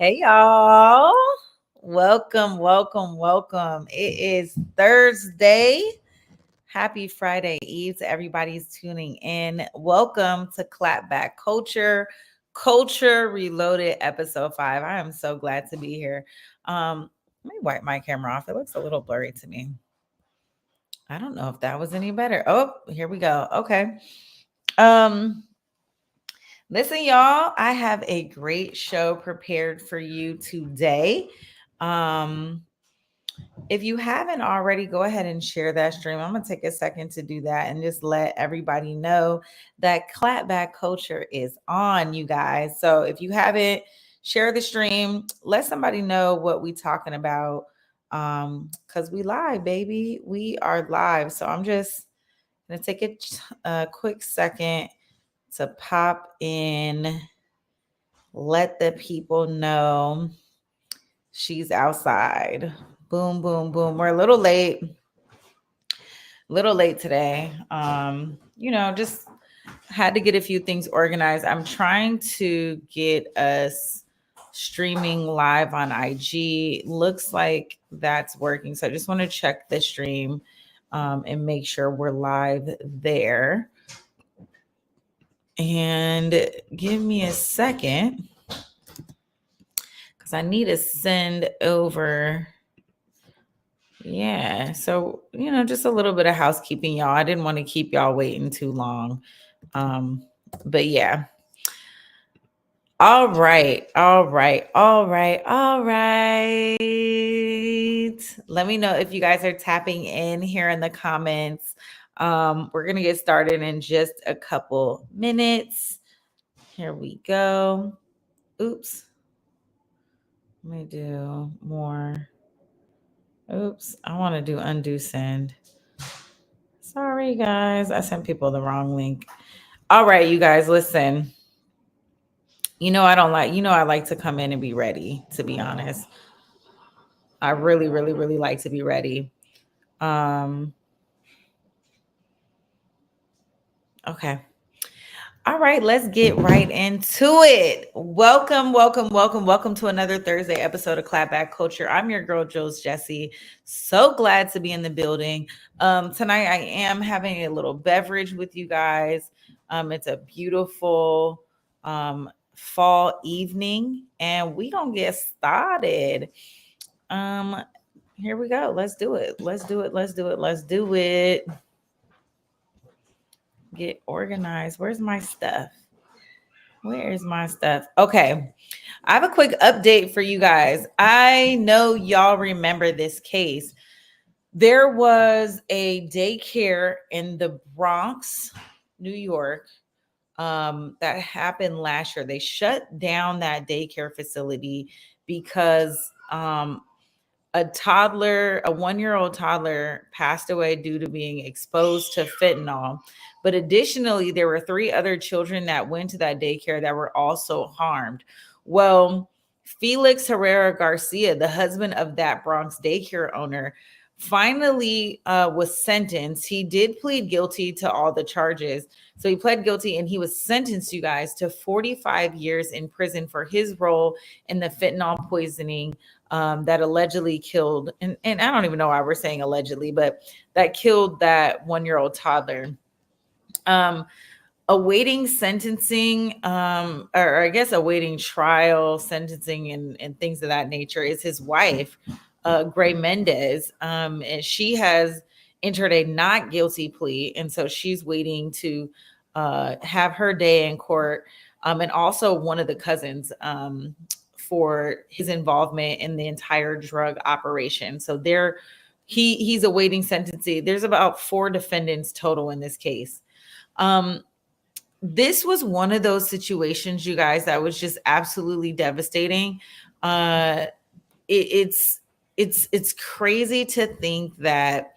Hey y'all. Welcome, welcome, welcome. It is Thursday. Happy Friday Eve to everybody's tuning in. Welcome to Clapback Culture Reloaded episode 5. I am so glad to be here. Let me wipe my camera off. It looks a little blurry to me. I don't know if that was any better. Oh, here we go. Okay. Um Listen, y'all, I have a great show prepared for you today. Um, if you haven't already, go ahead and share that stream. I'm gonna take a second to do that and just let everybody know that clapback culture is on, you guys. So if you haven't, share the stream, let somebody know what we talking about. Because we live, baby. We are live. So I'm just gonna take a quick second to pop in, let the people know she's outside. Boom, boom, boom. We're a little late today. Just had to get a few things organized. I'm trying to get us streaming live on IG. Looks like that's working. So I just want to check the stream and make sure we're live there. And give me a second because I need to send over. Yeah. So, just a little bit of housekeeping, y'all. I didn't want to keep y'all waiting too long. Um, but yeah. All right. All right. All right. All right. Let me know if you guys are tapping in here in the comments. We're going to get started in just a couple minutes. Here we go. Oops. Let me do more. Oops. I want to do undo send. Sorry, guys. I sent people the wrong link. All right, you guys, listen. I like to come in and be ready, to be honest. I really, really, really like to be ready. Um, okay. All right, let's get right into it. Welcome, welcome, welcome, welcome to another Thursday episode of Clapback Culture. I'm your girl, Jules Jessie. So glad to be in the building. Tonight, I am having a little beverage with you guys. It's a beautiful fall evening, and we gonna get started. Um, Here we go. Let's do it. Let's do it. Let's do it. Let's do it. Get organized. Where's my stuff? Where is my stuff? Okay. I have a quick update for you guys. I know y'all remember this case. There was a daycare in the Bronx, New York, that happened last year. They shut down that daycare facility because a 1-year-old toddler passed away due to being exposed to fentanyl. But additionally, there were 3 other children that went to that daycare that were also harmed. Well, Felix Herrera Garcia, the husband of that Bronx daycare owner, finally was sentenced. He did plead guilty to all the charges. So he pled guilty and he was sentenced, you guys, to 45 years in prison for his role in the fentanyl poisoning that allegedly killed, and I don't even know why we're saying allegedly, but that killed that 1-year-old toddler. Um, Awaiting sentencing, or I guess awaiting trial, sentencing, and things of that nature is his wife, Gray Mendez. And she has entered a not guilty plea. And so she's waiting to have her day in court. And also one of the cousins for his involvement in the entire drug operation. So he's awaiting sentencing. There's about 4 defendants total in this case. This was one of those situations, you guys, that was just absolutely devastating. Uh, it's crazy to think that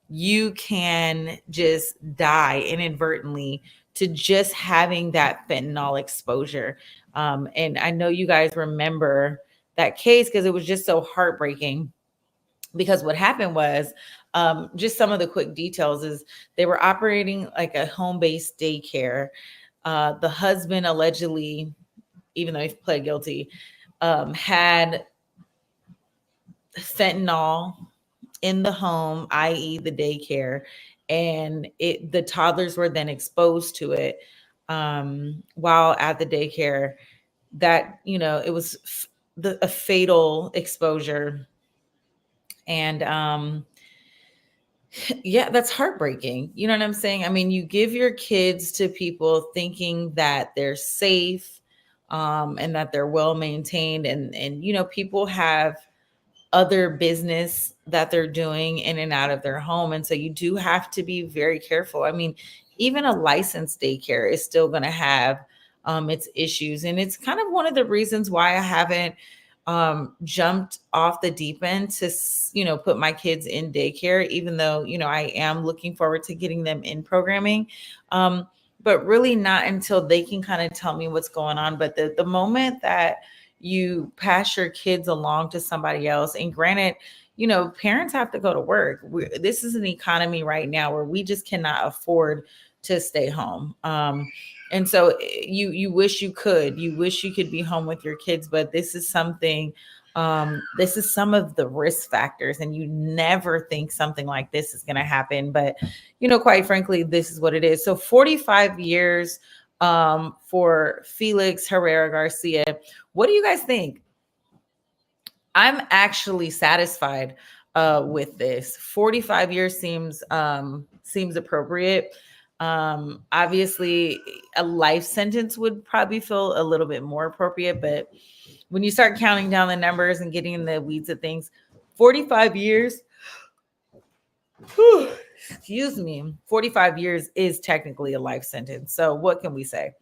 you can just die inadvertently to just having that fentanyl exposure. And I know you guys remember that case because it was just so heartbreaking. Because what happened was, just some of the quick details is they were operating like a home-based daycare. The husband allegedly, even though he pled guilty, had fentanyl in the home, i.e., the daycare, and the toddlers were then exposed to it while at the daycare. That it was a fatal exposure, and yeah, that's heartbreaking. You know what I'm saying? I mean, you give your kids to people thinking that they're safe, and that they're well maintained, and people have other business that they're doing in and out of their home. And so you do have to be very careful. I mean, even a licensed daycare is still going to have its issues. And it's kind of one of the reasons why I haven't jumped off the deep end to, put my kids in daycare, even though, I am looking forward to getting them in programming. But really not until they can kind of tell me what's going on. But the moment that you pass your kids along to somebody else, and granted, parents have to go to work. This is an economy right now where we just cannot afford to stay home. And so you wish you could be home with your kids, but this is something, this is some of the risk factors, and you never think something like this is going to happen. But, quite frankly, this is what it is. So 45 years for Felix Herrera Garcia. What do you guys think? I'm actually satisfied with this. 45 years seems appropriate. Obviously, a life sentence would probably feel a little bit more appropriate, but when you start counting down the numbers and getting in the weeds of things, 45 years, whew, excuse me, 45 years is technically a life sentence. So what can we say?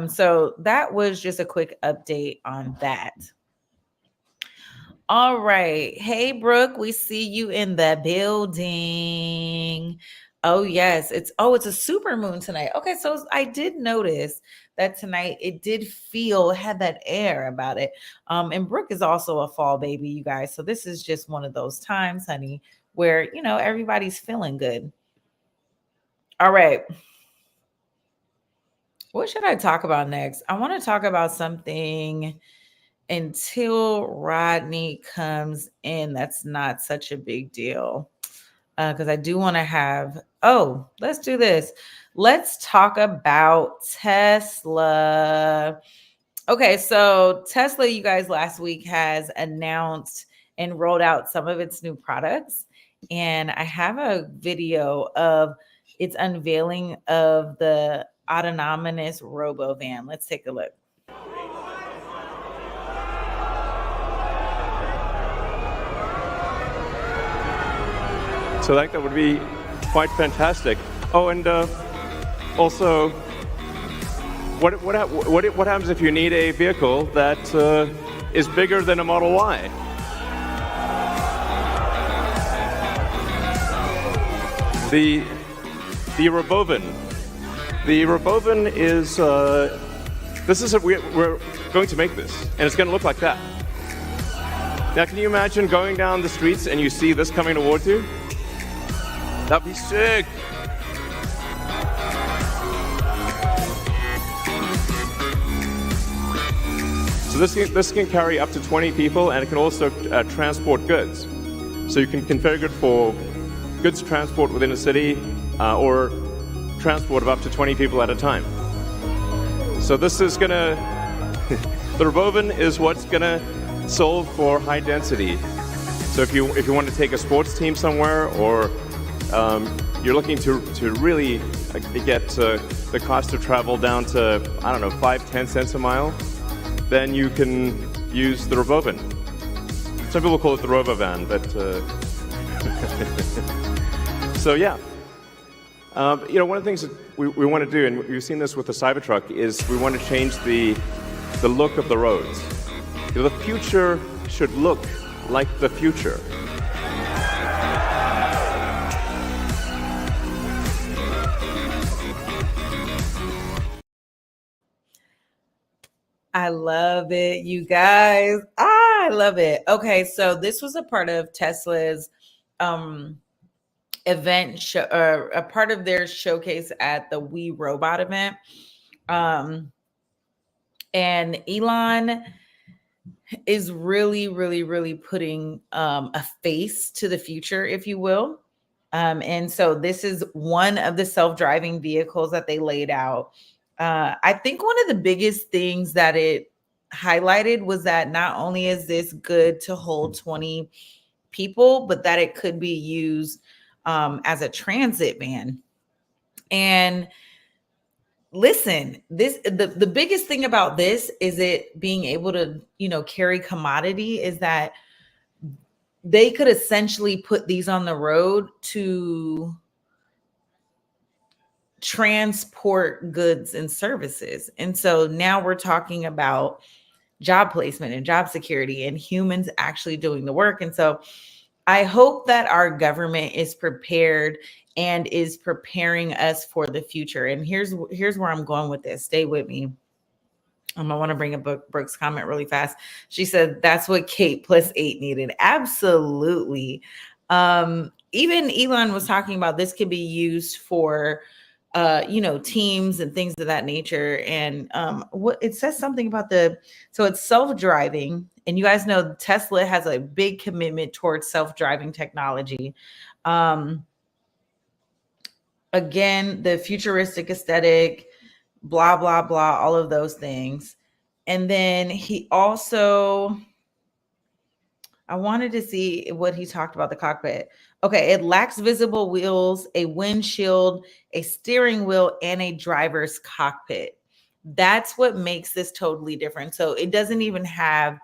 So that was just a quick update on that. All right. Hey, Brooke, we see you in the building. Oh, yes. It's a super moon tonight. Okay, so I did notice that tonight it did had that air about it. And Brooke is also a fall baby, you guys. So this is just one of those times, honey, where, everybody's feeling good. All right. What should I talk about next? I want to talk about something until Rodney comes in. That's not such a big deal. Because I do want to let's do this. Let's talk about Tesla. Okay, so Tesla, you guys, last week has announced and rolled out some of its new products. And I have a video of its unveiling of the autonomous robo van. Let's take a look. So that would be quite fantastic. Oh, and also, what happens if you need a vehicle that is bigger than a Model Y? The Robovan. The Robovan is we're going to make this, and it's going to look like that. Now, can you imagine going down the streets and you see this coming towards you? That'd be sick. So this can carry up to 20 people, and it can also transport goods. So you can configure it for goods transport within a city, or transport of up to 20 people at a time. So this is gonna, the Robovan is what's gonna solve for high density. So if you want to take a sports team somewhere, or you're looking to really get the cost of travel down to, 5-10 cents a mile, then you can use the Robovan. Some people call it the Robovan, but so yeah. One of the things that we want to do, and we've seen this with the Cybertruck, is we want to change the look of the roads. The future should look like the future. I love it, you guys. I love it. Okay, so this was a part of Tesla's event show, or a part of their showcase at the We Robot event. And Elon is really, really, really putting a face to the future, if you will. And so this is one of the self-driving vehicles that they laid out. I think one of the biggest things that it highlighted was that not only is this good to hold 20 people, but that it could be used as a transit van. And listen, this the biggest thing about this is it being able to, carry commodity, is that they could essentially put these on the road to transport goods and services. And so now we're talking about job placement and job security and humans actually doing the work. And so I hope that our government is prepared and is preparing us for the future. And here's where I'm going with this. Stay with me. I want to bring up Brooke's comment really fast. She said that's what Kate plus 8 needed. Absolutely. Even Elon was talking about this could be used for teams and things of that nature. And what it says something about so it's self-driving, and you guys know Tesla has a big commitment towards self-driving technology. Again, the futuristic aesthetic, blah blah blah, all of those things. And then he also, I wanted to see what he talked about the cockpit. Okay, it lacks visible wheels, a windshield, a steering wheel, and a driver's cockpit. That's what makes this totally different. So it doesn't even have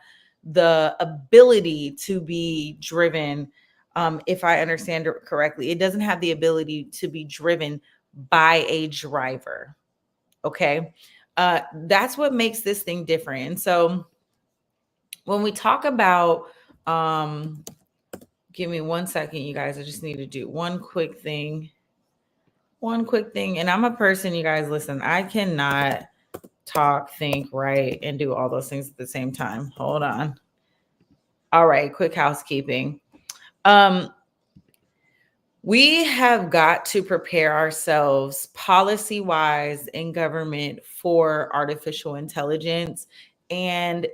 the ability to be driven. If I understand it correctly, it doesn't have the ability to be driven by a driver. Okay. That's what makes this thing different. And so when we talk about, give me 1 second, you guys, I just need to do one quick thing. And I'm a person, you guys, listen, I cannot talk, think, write, and do all those things at the same time. Hold on. All right. Quick housekeeping. We have got to prepare ourselves policy wise in government for artificial intelligence and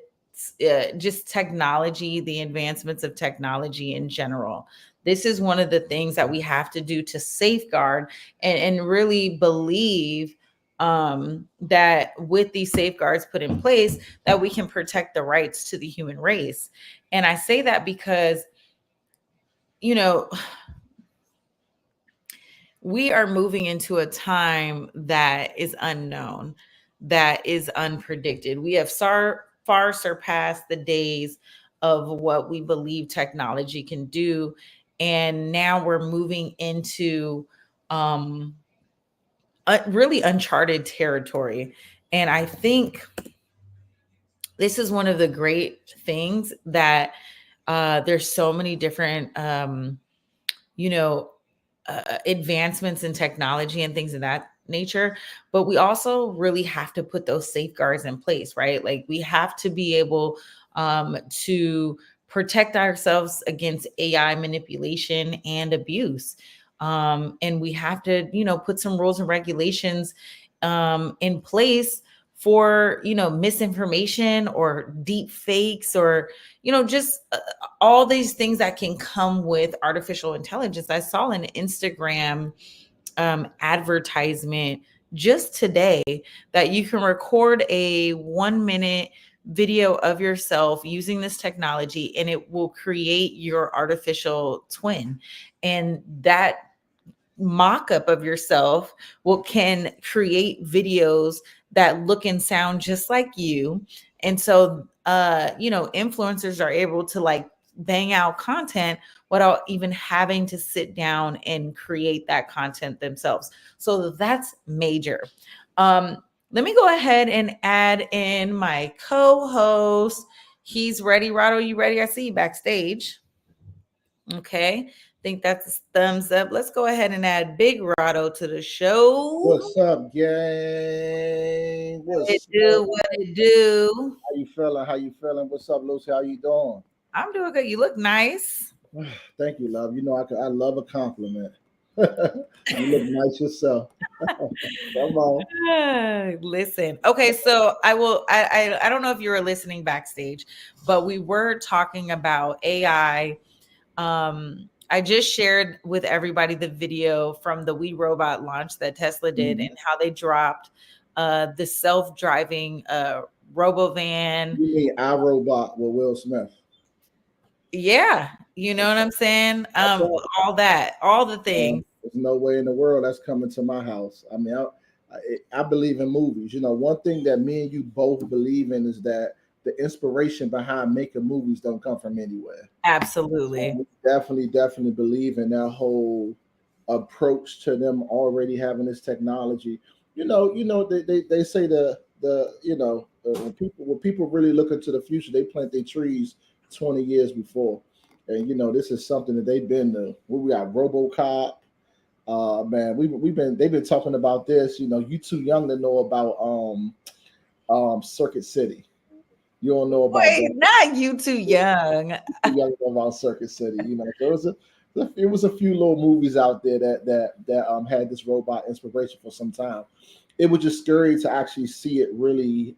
just technology, the advancements of technology in general. This is one of the things that we have to do to safeguard and really believe that with these safeguards put in place, that we can protect the rights to the human race. And I say that because, we are moving into a time that is unknown, that is unpredicted. We have far surpassed the days of what we believe technology can do. And now we're moving into really uncharted territory. And I think this is one of the great things that there's so many different, advancements in technology and things of that nature, but we also really have to put those safeguards in place, right? Like we have to be able to protect ourselves against AI manipulation and abuse. And we have to, put some rules and regulations in place for, misinformation or deep fakes or, just all these things that can come with artificial intelligence. I saw an Instagram advertisement just today that you can record a 1 minute video of yourself using this technology and it will create your artificial twin. And that mock-up of yourself can create videos that look and sound just like you. And so influencers are able to like bang out content without even having to sit down and create that content themselves. So that's major. Let me go ahead and add in my co-host. He's ready. Rado, you ready? I see you backstage. Okay. Think that's a thumbs up. Let's go ahead and add Big Rado to the show. What's up, gang? What it do? What it do? How you feeling? How you feeling? What's up, Lucy? How you doing? I'm doing good. You look nice. Thank you, love. You know I love a compliment. You look nice yourself. Come on. Listen. Okay, so I don't know if you were listening backstage, but we were talking about AI. I just shared with everybody the video from the We Robot launch that Tesla did Mhm. and how they dropped the self-driving robovan. You mean iRobot with Will Smith? Yeah, you know what I'm saying? That's all. All that, all the things. There's no way in the world that's coming to my house. I mean, I believe in movies. You know, one thing that me and you both believe in is that the inspiration behind making movies don't come from anywhere. Absolutely. We definitely believe in that whole approach to them already having this technology. They say when people really look into the future, they plant their trees 20 years before. And this is something that they've been to. We got RoboCop. Man, they've been talking about this. You too young to know about Circuit City. You don't know about Wait, that. not you too young. Too young to know about Circuit City. There was a few little movies out there that had this robot inspiration for some time. It was just scary to actually see it really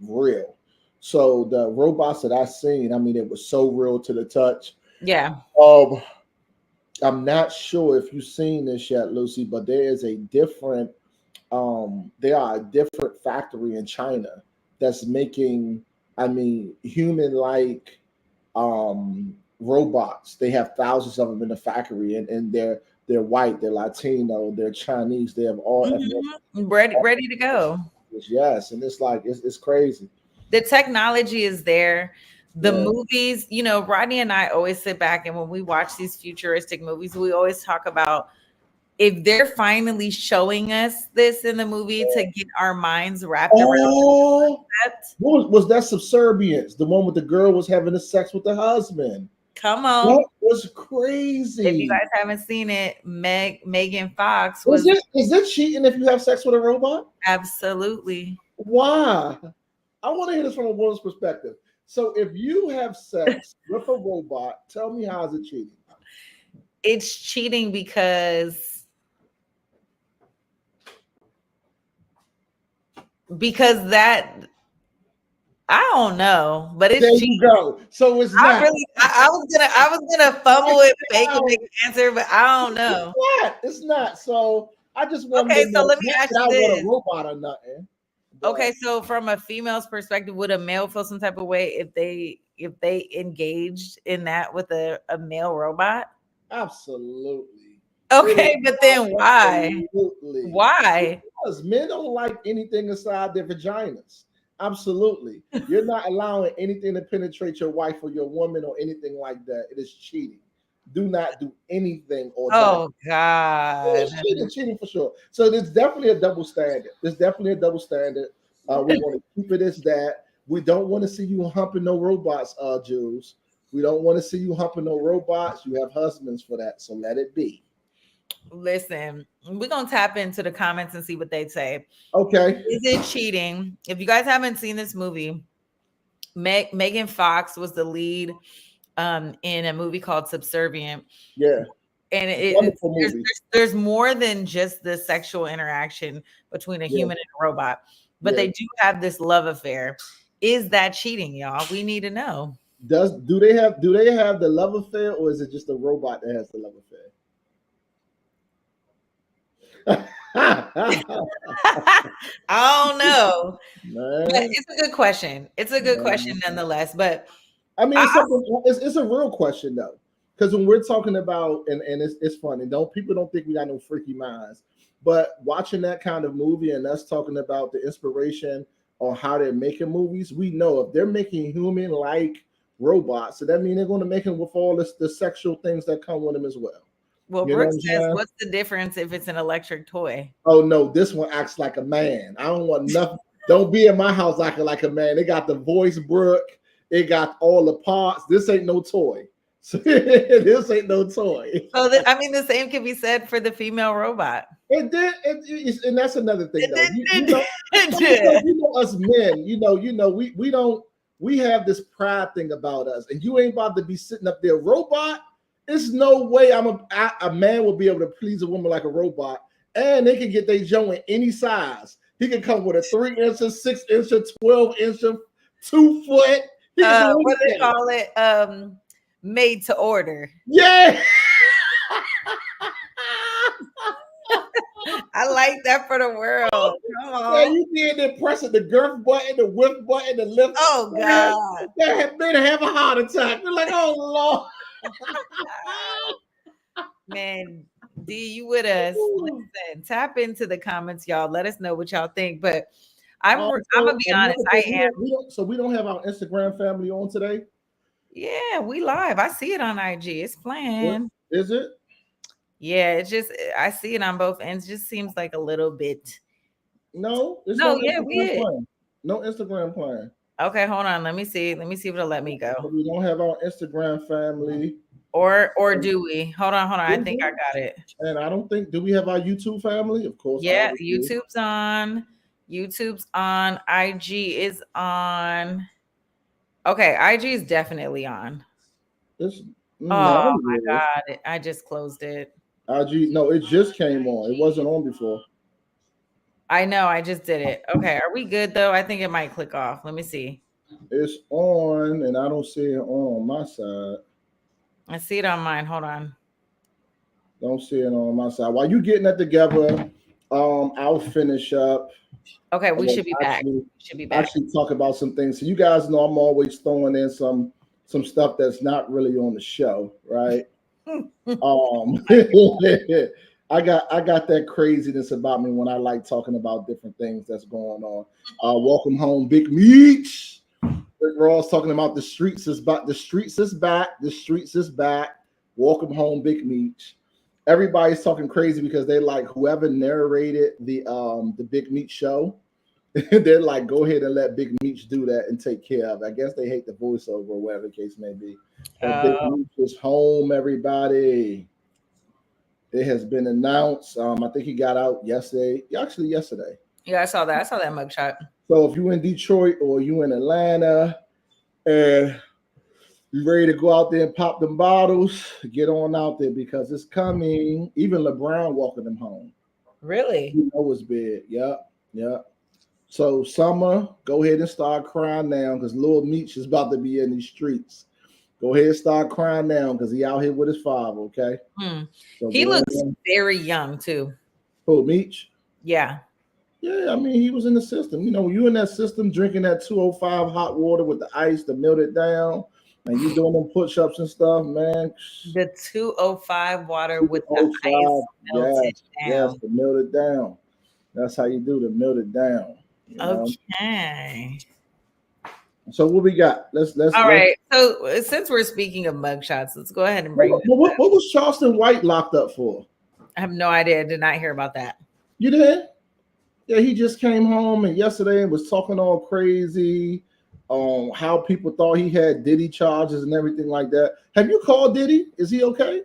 real. So the robots that I seen, I mean, it was so real to the touch. Yeah. Um, I'm not sure if you've seen this yet, Lucy, but there are a different factory in China that's making, I mean, human like robots. They have thousands of them in the factory, and they're white, they're Latino, they're Chinese, they have all ethnic. Ready to go. Yes, and it's like it's crazy. The technology is there. The Yeah. movies, Rodney and I always sit back and when we watch these futuristic movies, we always talk about if they're finally showing us this in the movie to get our minds wrapped around Oh, that. what was that Subservience? The one with the girl was having the sex with the husband. Come on. That was If you crazy. guys haven't seen it, Megan Fox was Is it cheating if you have sex with a robot? absolutely. Why? I want to hear this from a woman's perspective. So if you have sex with a robot, tell me how is it cheating? It's cheating because that I don't know, but it's There cheating. you go. So it's not. I was gonna fumble it, fake and make an answer, but I don't know. It's not. So I just wanted Okay, to so know. let me Not ask that you I want this. a robot or nothing. But Okay, so from a female's perspective, would a male feel some type of way if they engaged in that with a male robot? absolutely. It is Okay, but then why? absolutely. Why? Because men don't like anything inside their vaginas. Absolutely. You're not allowing anything to penetrate your wife or your woman or anything like that. It is cheating. Do not do anything or that. Oh God. It's cheating for sure. So there's definitely a double standard. There's definitely a double standard. We want to keep it as that. We don't want to see you humping no robots, Jules. We don't want to see you humping no robots. You have husbands for that, so let it be. Listen, we're gonna tap into the comments and see what they say. Okay. Is it cheating? If you guys haven't seen this movie, Megan Fox was the lead in a movie called Subservient. Yeah. And Wonderful movie. there's more than just the sexual interaction between a Yeah. human and a robot, but Yeah. they do have this love affair. Is that cheating, y'all? We need to know. Do they have the love affair, or is it just a robot that has the love affair? I don't know. But Man, it's a good question. It's a good question nonetheless. But I mean, I, it's a real question though, because when we're talking about and it's funny. People don't think we got no freaky minds, but watching that kind of movie and us talking about the inspiration on how they're making movies, we know if they're making human like robots, so that means they're going to make them with all the sexual things that come with them as well. well, You know Brooke what I'm says, saying? what's the difference if it's an electric toy? Oh no, this one acts like a man. I don't want nothing. Don't be in my house acting like a man. They got the voice, Brooke. It got all the parts. This ain't no toy. This ain't no toy. So the same can be said for the female robot. And then, and that's another thing, though. Yeah. You know us men. We have this pride thing about us, and you ain't about to be sitting up there, robot, It's no way a man will be able to please a woman like a robot, and they can get their joint in any size. He can come with a 3 inch, 6 inch, 12 inch, 2 foot. He can do What they anything. call it? Made to order. Yeah. I like that for the world. Come Yeah, on. you did the pressing the girth button, the width button, the lift. Oh God. That had made her have a heart attack. You're like, oh Lord. Man, D, you with us. Listen, tap into the comments, y'all. Let us know what y'all think. But I'm gonna be honest, I am. We don't have our Instagram family on today. Yeah, we live. I see it on IG. It's playing. Is it? Yeah, it's just I see it on both ends. Just seems like a little bit. No, it's No, no yeah, Instagram playing. No Instagram playing. Okay, hold on. Let me see. Let me see if it'll let me go. We don't have our Instagram family. Or do we? Hold on. I think I got it. And I don't think, do we have our YouTube family? Of course. Yeah, YouTube's on. YouTube's on. IG is on. Okay, IG is definitely on. Oh my God. I just closed it. IG, no, it just came on. It wasn't on before. I know, I just did it. Okay, are we good though? I think it might click off. Let me see. It's on, and I don't see it on my side. I see it on mine. Hold on. Don't see it on my side. While you getting that together, I'll finish up. Okay, we should be back. Actually talk about some things. So you guys know I'm always throwing in some stuff that's not really on the show, right? I got that craziness about me when I like talking about different things that's going on. Welcome home, Big Meech. Rick Ross talking about the streets is back. The streets is back. The streets is back. Welcome home, Big Meech. Everybody's talking crazy because they like whoever narrated the Big Meech show. They're like, go ahead and let Big Meech do that and take care of it. I guess they hate the voiceover or whatever the case may be. But Big Meech is home, everybody. It has been announced. I think he got out yesterday. Actually, yesterday. Yeah, I saw that. I saw that mugshot. So if you're in Detroit or you in Atlanta and you ready to go out there and pop them bottles, get on out there because it's coming. Even LeBron walking them home. Really? You know it's big. Yep. So Summer, go ahead and start crying now because Lil Meech is about to be in these streets. Go ahead and start crying now because he out here with his father, okay? So he looks very young too. Who, Meech? Yeah. Yeah, I mean, he was in the system. You know, when you in that system drinking that 205 hot water with the ice to melt it down, and you doing them push-ups and stuff, man. The 205 water with the ice melted down. Yes, to melt it down. That's how you do to melt it down. You know? Okay. So what we got? Let's. All right. So since we're speaking of mugshots, let's go ahead and bring. What was Charleston White locked up for? I have no idea. I did not hear about that. You did? Yeah, he just came home and yesterday was talking all crazy on how people thought he had Diddy charges and everything like that. Have you called Diddy? Is he okay?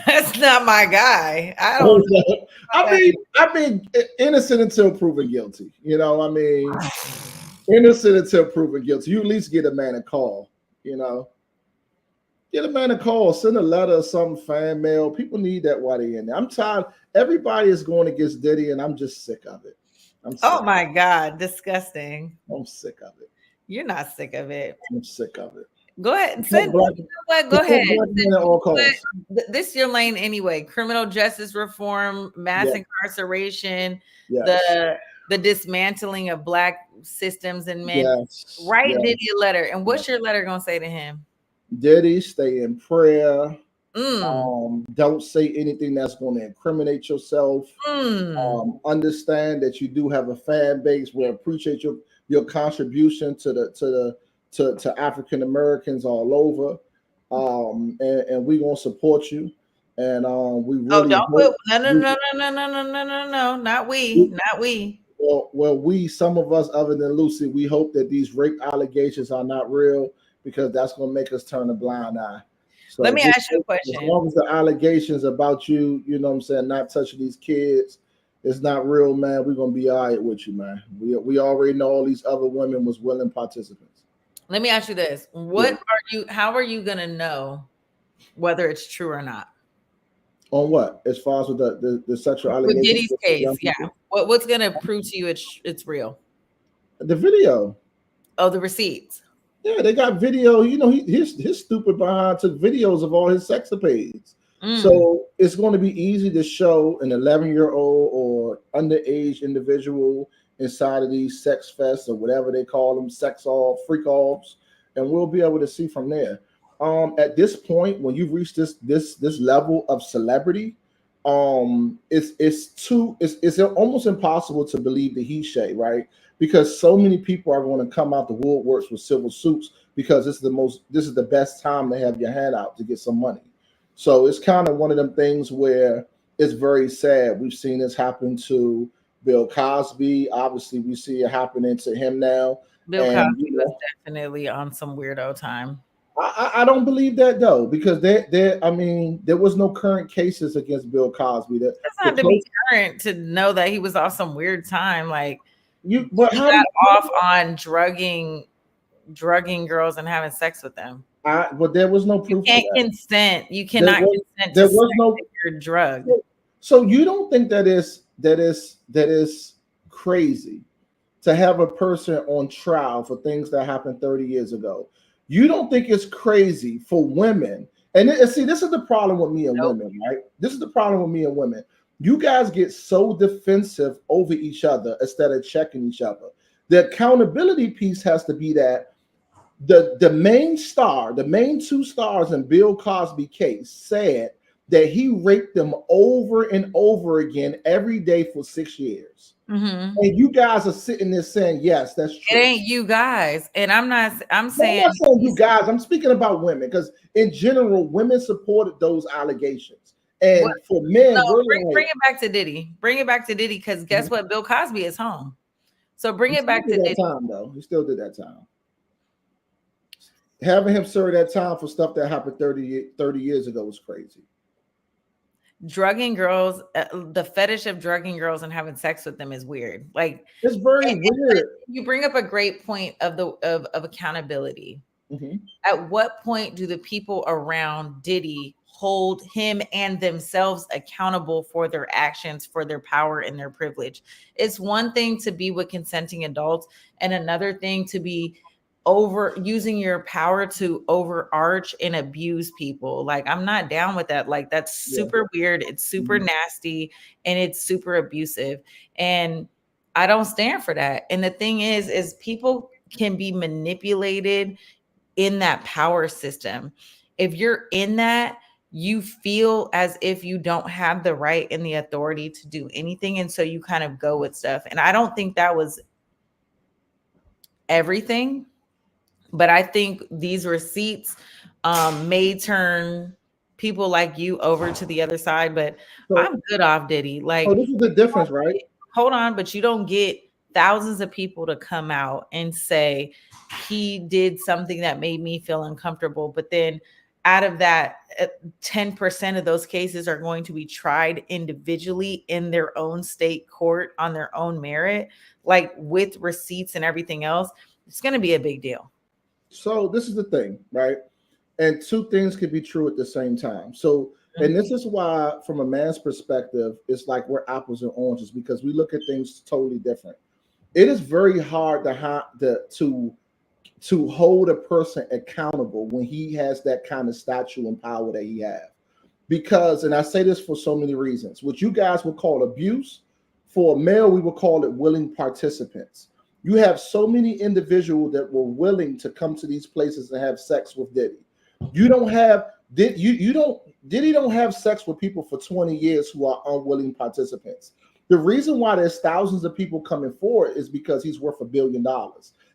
That's not my guy. I don't know. I mean, innocent until proven guilty. You know, I mean, innocent until proven guilty. You at least get a man a call, you know. Get a man a call, send a letter or something, fan mail. People need that while they're in there. I'm tired. Everybody is going against Diddy, and I'm just sick of it. Oh my God, disgusting. I'm sick of it. You're not sick of it. I'm sick of it. Go ahead and send. Go ahead. This is your lane anyway. Criminal justice reform, mass incarceration, the dismantling of Black systems and men. Write Diddy a letter. And what's your letter gonna say to him? Diddy, stay in prayer. Don't say anything that's going to incriminate yourself. Understand that you do have a fan base. We appreciate your contribution to African Americans all over, and we're gonna support you. And we really don't put no, not we. Well, some of us other than Lucy, we hope that these rape allegations are not real because that's gonna make us turn a blind eye. So let me ask you a question. As long as the allegations about you, you know what I'm saying, not touching these kids, it's not real, man. We're gonna be all right with you, man. We already know all these other women was willing participants. Let me ask you this: how are you gonna know whether it's true or not. On what? As far as with the sexual With allegations Diddy's with the case, young yeah. people? What's gonna prove to you it's real? The video. Oh, the receipts. Yeah, they got video. You know, his stupid behind took videos of all his sexapades. Mm. So it's going to be easy to show an 11-year-old or underage individual inside of these sex fests or whatever they call them, sex off, freak offs, and we'll be able to see from there. At this point, when you've reached this level of celebrity, it's almost impossible to believe the he shay, right? Because so many people are going to come out the woodworks with civil suits because this is the best time to have your hand out to get some money. So it's kind of one of them things where it's very sad. We've seen this happen to Bill Cosby. Obviously, we see it happening to him now. Bill And Cosby was definitely on some weirdo time. I don't believe that though, because I mean, there was no current cases against Bill Cosby. It The doesn't have to be close current to know that he was off some weird time. Like but he how got off on drugging girls and having sex with them. but there was no You proof to can't that. consent. You There cannot was consent to there sex was no if you're drugged. so you don't think that is crazy to have a person on trial for things that happened 30 years ago. You don't think it's crazy for women. And see, this is the problem with me and Nope. women, right? This is the problem with me and women. You guys get so defensive over each other instead of checking each other. The accountability piece has to be that the main two stars in Bill Cosby case said that he raped them over and over again every day for 6 years. Mm-hmm. And you guys are sitting there saying, yes, that's It true. ain't you guys, and I'm I'm saying not saying you guys, I'm speaking about women because in general, women supported those allegations. what. And for No, men, we're bring like, it back to Diddy. Bring it back to Diddy, because guess what? Bill Cosby is home. So bring he it still back did to that Diddy. time though. He still did that time. Having him serve that time for stuff that happened 30 years ago was crazy. Drugging girls, the fetish of drugging girls and having sex with them is weird. Like, It's very and weird. you bring up a great point of of accountability. Mhm. At what point do the people around Diddy hold him and themselves accountable for their actions, for their power and their privilege? It's one thing to be with consenting adults, and another thing to be over using your power to overarch and abuse people. Like, I'm not down with that. Like, that's Yeah. super weird. It's super Mhm. nasty, and it's super abusive. And I don't stand for that. And the thing is people can be manipulated in that power system. If you're in that, you feel as if you don't have the right and the authority to do anything. And so you kind of go with stuff. And I don't think that was everything, but I think these receipts may turn people like you over to the other side. But So, I'm good off Diddy. oh, Like, this is the difference, right? hold on, but you don't get thousands of people to come out and say he did something that made me feel uncomfortable. But then out of that, 10% of those cases are going to be tried individually in their own state court on their own merit, like with receipts and everything else. It's going to be a big deal. So this is the thing, right? And two things can be true at the same time. So, and this is why, from a man's perspective, it's like we're apples and oranges because we look at things totally different. It is very hard to hold a person accountable when he has that kind of stature and power that he has. Because, and I say this for so many reasons, what you guys would call abuse, for a male, we would call it willing participants. You have so many individuals that were willing to come to these places and have sex with Diddy. You don't have did you don't Diddy don't have sex with people for 20 years who are unwilling participants. The reason why there's thousands of people coming forward is because he's worth $1 billion.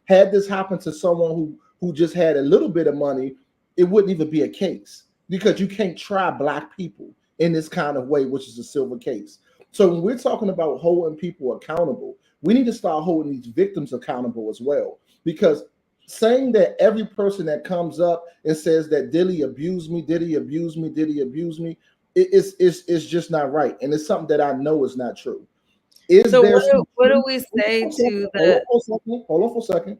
Had this happened to someone who just had a little bit of money, it wouldn't even be a case because you can't try black people in this kind of way, which is a silver case. So when we're talking about holding people accountable, we need to start holding these victims accountable as well. Because saying that every person that comes up and says that Diddy abused me, Diddy abused me, Diddy abused me, it's just not right. And it's something that I know is not true. Is So there some what do truth? we say to Hold on the for a second. Hold on for a second.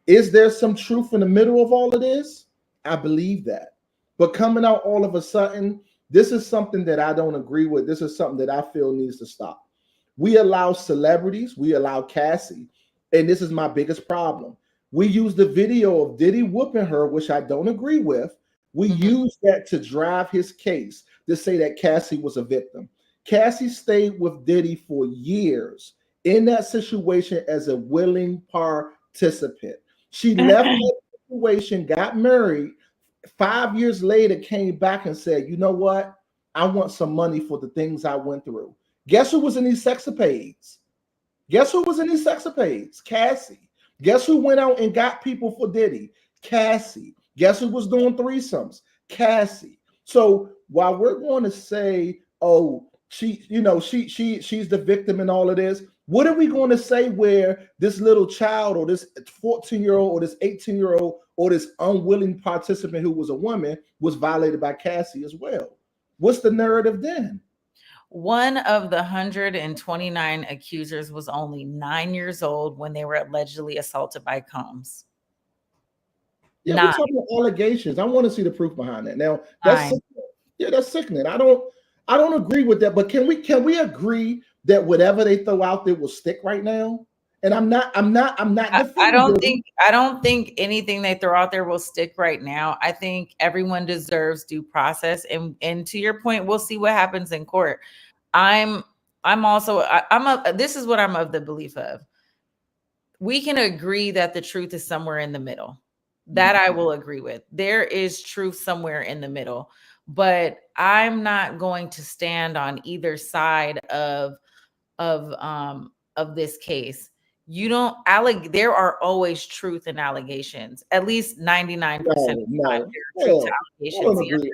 Is there some truth in the middle of all of this? I believe that. But coming out all of a sudden, this is something that I don't agree with. This is something that I feel needs to stop. We allow celebrities, we allow Cassie, and this is my biggest problem. We use the video of Diddy whooping her, which I don't agree with. We use that to drive his case to say that Cassie was a victim. Cassie stayed with Diddy for years in that situation as a willing participant. She left that situation, got married. 5 years later, came back and said, you know what? I want some money for the things I went through. Guess who was in these sexapades? Guess who was in these sexapades? Cassie. Guess who went out and got people for Diddy? Cassie. Guess who was doing threesomes? Cassie. So while we're going to say, oh, she's the victim in all of this, what are we going to say where this little child or this 14-year-old or this 18-year-old or this unwilling participant who was a woman was violated by Cassie as well? What's the narrative then? One of the 129 accusers was only 9 years old when they were allegedly assaulted by Combs. Yeah, we're talking about allegations. I want to see the proof behind that. Now, that's sickening. I don't agree with that. But can we agree that whatever they throw out there will stick right now? And I'm not. I don't think anything they throw out there will stick right now. I think everyone deserves due process, and to your point, we'll see what happens in court. This is what I'm of the belief of. We can agree that the truth is somewhere in the middle. That I will agree with. There is truth somewhere in the middle, but I'm not going to stand on either side of this case. There are always truth in allegations. At least 99% of the time, there are truth to allegations.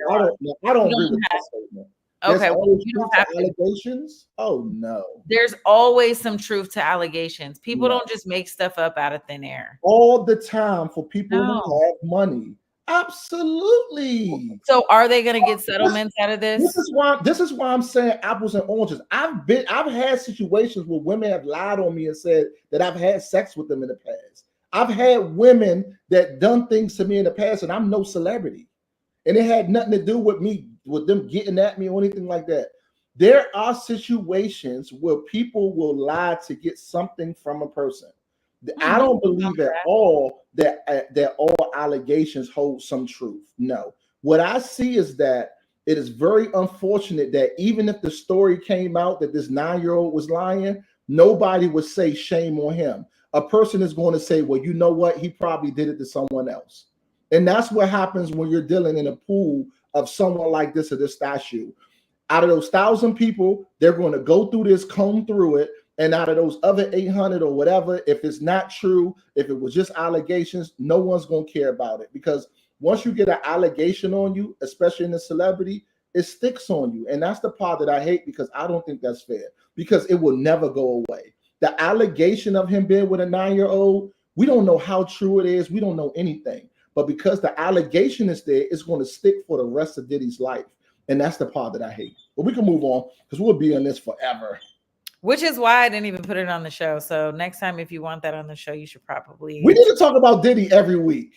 I don't agree with that statement. Okay, well, you don't have allegations. Oh no, there's always some truth to allegations. People don't just make stuff up out of thin air all the time for people who have money. Absolutely. So are they going to get settlements out of this? This is why I'm saying apples and oranges. I've had situations where women have lied on me and said that I've had sex with them in the past. I've had women that done things to me in the past, and I'm no celebrity, and it had nothing to do with me, with them getting at me or anything like that. There are situations where people will lie to get something from a person. I don't believe at all that all allegations hold some truth. No. What I see is that it is very unfortunate that even if the story came out that this 9-year-old was lying, nobody would say shame on him. A person is going to say, well, you know what? He probably did it to someone else. And that's what happens when you're dealing in a pool of someone like this or this statue. Out of those 1,000 people, they're going to go through this, comb through it. And out of those other 800 or whatever, if it's not true, if it was just allegations, no one's going to care about it. Because once you get an allegation on you, especially in a celebrity, it sticks on you. And that's the part that I hate, because I don't think that's fair, because it will never go away. The allegation of him being with a 9-year-old, we don't know how true it is. We don't know anything. But because the allegation is there, it's going to stick for the rest of Diddy's life. And that's the part that I hate. But we can move on, because we'll be on this forever. Which is why I didn't even put it on the show. So next time, if you want that on the show, you should probably. We need to talk about Diddy every week.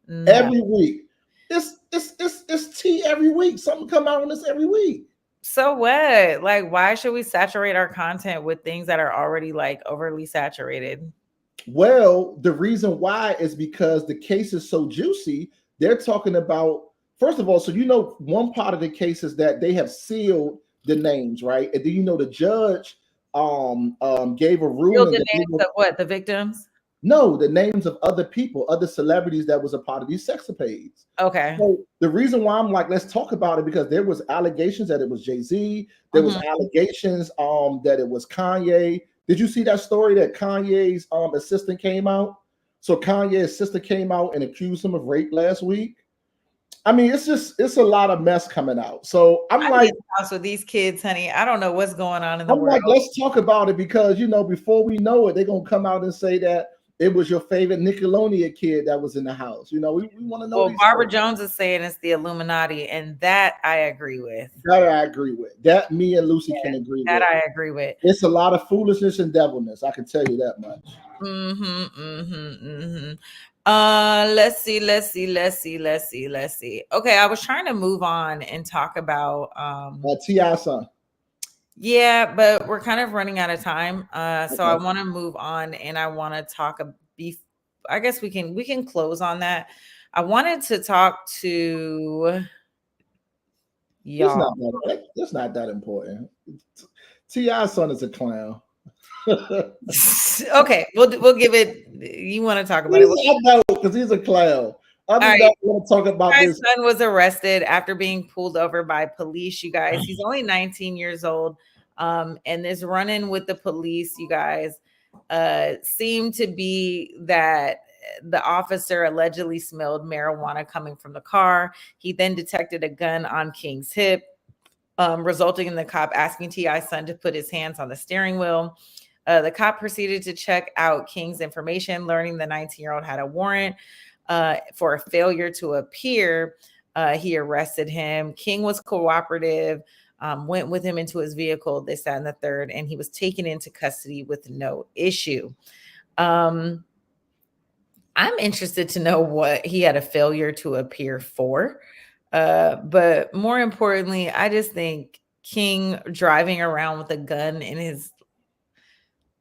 No. Every week. It's tea every week. Something come out on this every week. So what? Like, why should we saturate our content with things that are already like overly saturated? Well, the reason why is because the case is so juicy. They're talking about, first of all, so one part of the case is that they have sealed the names, right? And then the judge gave a ruling. The names of what? The victims? No, the names of other people, other celebrities that was a part of these sexapades. Okay. So the reason why I'm like, let's talk about it, because there was allegations that it was Jay-Z. There was allegations that it was Kanye. Did you see that story that Kanye's assistant came out? So Kanye's sister came out and accused him of rape last week. I mean, it's a lot of mess coming out. So I'm like, with these kids, honey, I don't know what's going on in the world. Like, let's talk about it, because before we know it, they're gonna come out and say that it was your favorite Nickelodeon kid that was in the house. We want to know. Well, Barbara Jones is saying it's the Illuminati, and that I agree with. That me and Lucy can agree with. That I agree with. It's a lot of foolishness and devilness. I can tell you that much. Let's see. Okay, I was trying to move on and talk about T.I. son. yeah, but we're kind of running out of time. So I Okay. want to move on and I want to talk a beef. I guess we can close on that. I wanted to talk to It's y'all. not that's not that important. T.I. son is a clown. Okay, we'll give it. You want to talk about it? I know because he's a clown. I All do right. not want to talk about My this. son was arrested after being pulled over by police. You guys, he's only 19 years old. And this run-in with the police, you guys, seemed to be that the officer allegedly smelled marijuana coming from the car. He then detected a gun on King's hip, resulting in the cop asking T.I.'s son to put his hands on the steering wheel. The cop proceeded to check out King's information, learning the 19-year-old had a warrant for a failure to appear. He arrested him. King was cooperative, went with him into his vehicle, this, that, and the third, and he was taken into custody with no issue. I'm interested to know what he had a failure to appear for. But more importantly, I just think King driving around with a gun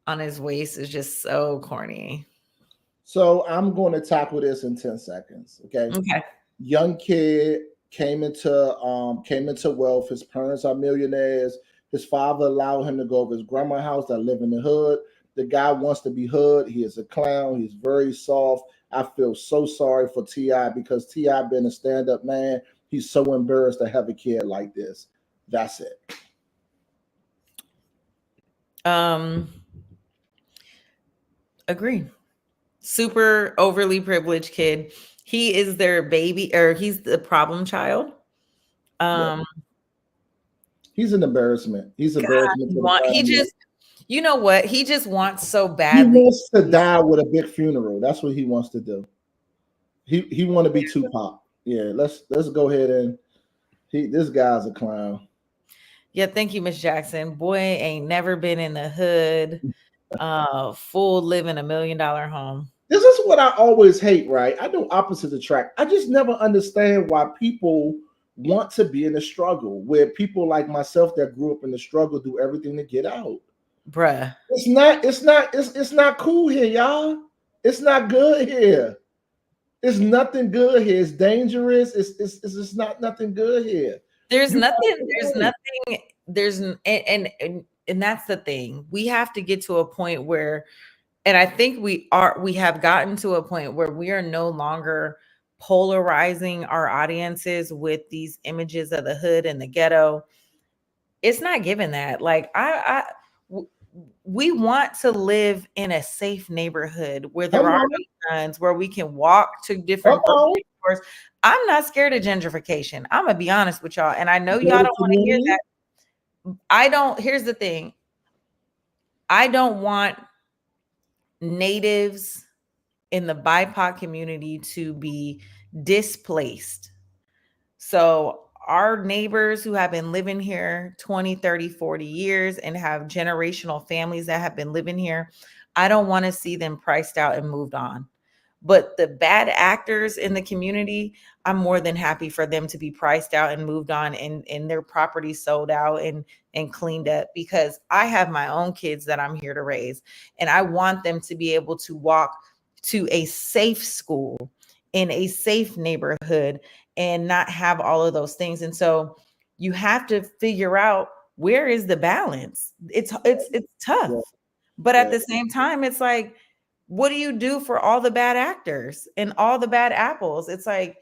on his waist is just so corny. So I'm going to tackle this in 10 seconds. Okay. Okay. Young kid came into wealth. His parents are millionaires. His father allowed him to go over his grandma's house that live in the hood. The guy wants to be hood. He is a clown. He's very soft. I feel so sorry for T.I. because T.I. been a stand-up man. He's so embarrassed to have a kid like this. That's it. Agree. Super overly privileged kid. He is their baby, or he's the problem child. Yeah. Um, He's an embarrassment. He's an God, embarrassment to the he family. just, you know what? He just wants so He badly. wants to die with a big funeral. That's what he wants to do. He want to be Tupac. Yeah, let's go ahead and this guy's a clown. Yeah, thank you, Miss Jackson. Boy ain't never been in the hood. Full living $1 million home. This is what I always hate, right? I do opposite attract. I just never understand why people want to be in the struggle, where people like myself that grew up in the struggle do everything to get out. Bruh. It's not cool here, y'all. It's not good here. It's nothing good here. It's dangerous. It's just not nothing good here. There's You and that's the thing. We have to get to a point where, and I think we have gotten to a point where we are no longer polarizing our audiences with these images of the hood and the ghetto. It's not given that. Like we want to live in a safe neighborhood where there come are on, no guns, where we can walk to come different on. grocery stores. I'm not scared of gentrification. I'm gonna be honest with y'all, and I know y'all Gated don't want to hear community. that. I don't. Here's the thing. I don't want natives in the BIPOC community to be displaced. So our neighbors who have been living here 20, 30, 40 years and have generational families that have been living here, I don't want to see them priced out and moved on. But the bad actors in the community, I'm more than happy for them to be priced out and moved on and their property sold out and cleaned up, because I have my own kids that I'm here to raise. And I want them to be able to walk to a safe school in a safe neighborhood and not have all of those things. And so you have to figure out, where is the balance. It's tough. Yeah, But at yeah. the same time, it's like, what do you do for all the bad actors and all the bad apples? It's like,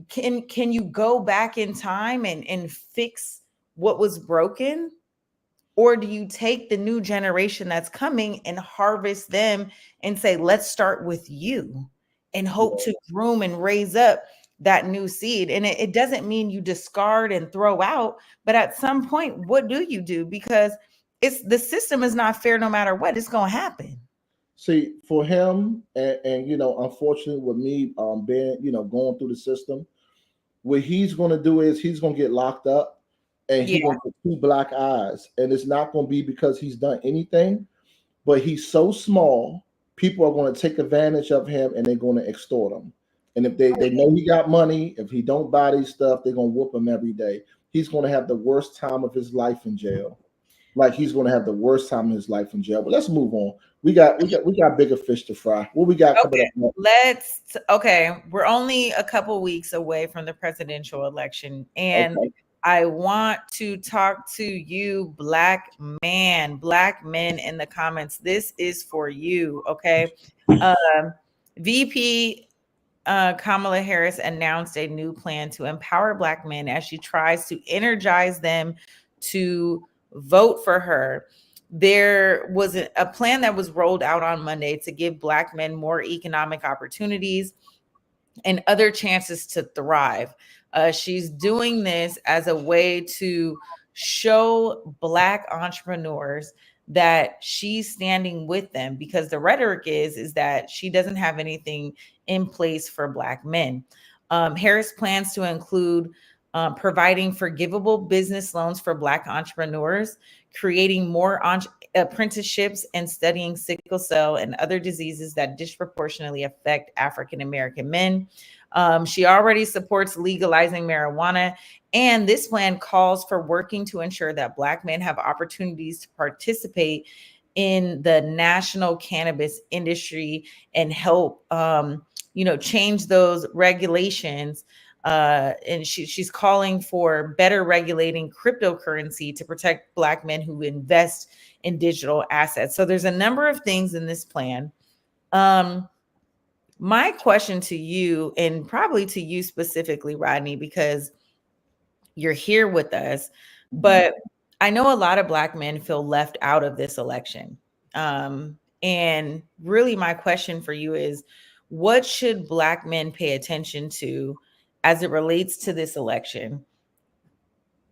can you go back in time and fix what was broken? Or do you take the new generation that's coming and harvest them and say, let's start with you, and hope to groom and raise up that new seed? And it doesn't mean you discard and throw out, but at some point, what do you do? Because the system is not fair no matter what. It's going to happen. See, for him, and unfortunately, with me, being going through the system, what he's going to do is he's going to get locked up, and he's Yeah. going to get 2 black eyes, and it's not going to be because he's done anything, but he's so small, people are going to take advantage of him and they're going to extort him. And if they know he got money, if he don't buy these stuff, they're going to whoop him every day. He's going to have the worst time of his life in jail. Like he's going to have the worst time in his life in jail. But let's move on. We got bigger fish to fry. What we got coming up next? We're only a couple weeks away from the presidential election, and Okay. I want to talk to you, black men in the comments. This is for you, okay? VP Kamala Harris announced a new plan to empower Black men as she tries to energize them to vote for her. There was a plan that was rolled out on Monday to give Black men more economic opportunities and other chances to thrive. She's doing this as a way to show Black entrepreneurs that she's standing with them, because the rhetoric is that she doesn't have anything in place for Black men. Harris plans to include providing forgivable business loans for Black entrepreneurs, creating more apprenticeships, and studying sickle cell and other diseases that disproportionately affect African American men. She already supports legalizing marijuana, and this plan calls for working to ensure that Black men have opportunities to participate in the national cannabis industry and help, change those regulations. And she's calling for better regulating cryptocurrency to protect Black men who invest in digital assets. So there's a number of things in this plan. My question to you, and probably to you specifically, Rodney, because you're here with us, but I know a lot of Black men feel left out of this election. And really, my question for you is, what should Black men pay attention to as it relates to this election,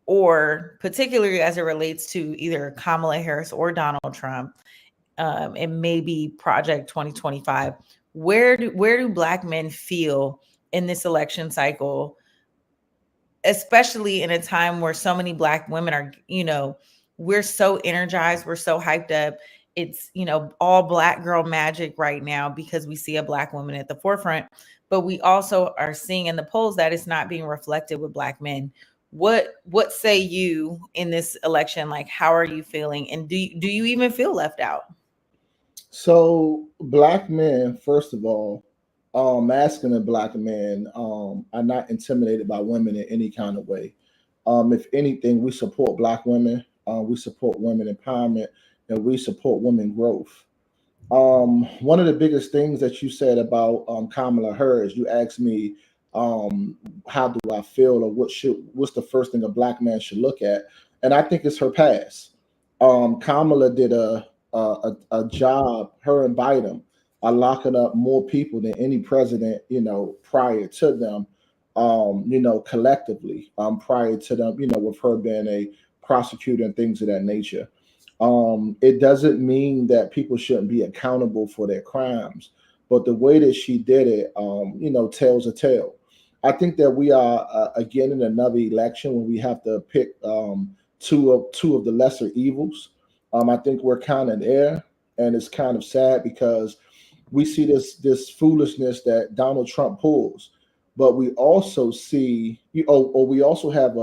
or particularly as it relates to either Kamala Harris or Donald Trump, and maybe Project 2025? Where do Black men feel in this election cycle, especially in a time where so many Black women are, we're so energized, we're so hyped up. It's, all Black girl magic right now because we see a Black woman at the forefront, but we also are seeing in the polls that it's not being reflected with Black men. What say you in this election? Like, how are you feeling? And do you even feel left out? So Black men, first of all, masculine Black men are not intimidated by women in any kind of way. If anything, we support Black women, we support women empowerment, and we support women growth. One of the biggest things that you said about Kamala Harris, you asked me, how do I feel, or what's the first thing a Black man should look at, and I think it's her past. Kamala did a job, her and Biden are locking up more people than any president, prior to them, collectively, prior to them, with her being a prosecutor and things of that nature. It doesn't mean that people shouldn't be accountable for their crimes, but the way that she did it, tells a tale. I think that we are again in another election when we have to pick two of the lesser evils. I think we're kind of there, and it's kind of sad because we see this foolishness that Donald Trump pulls, but we also see, or we also have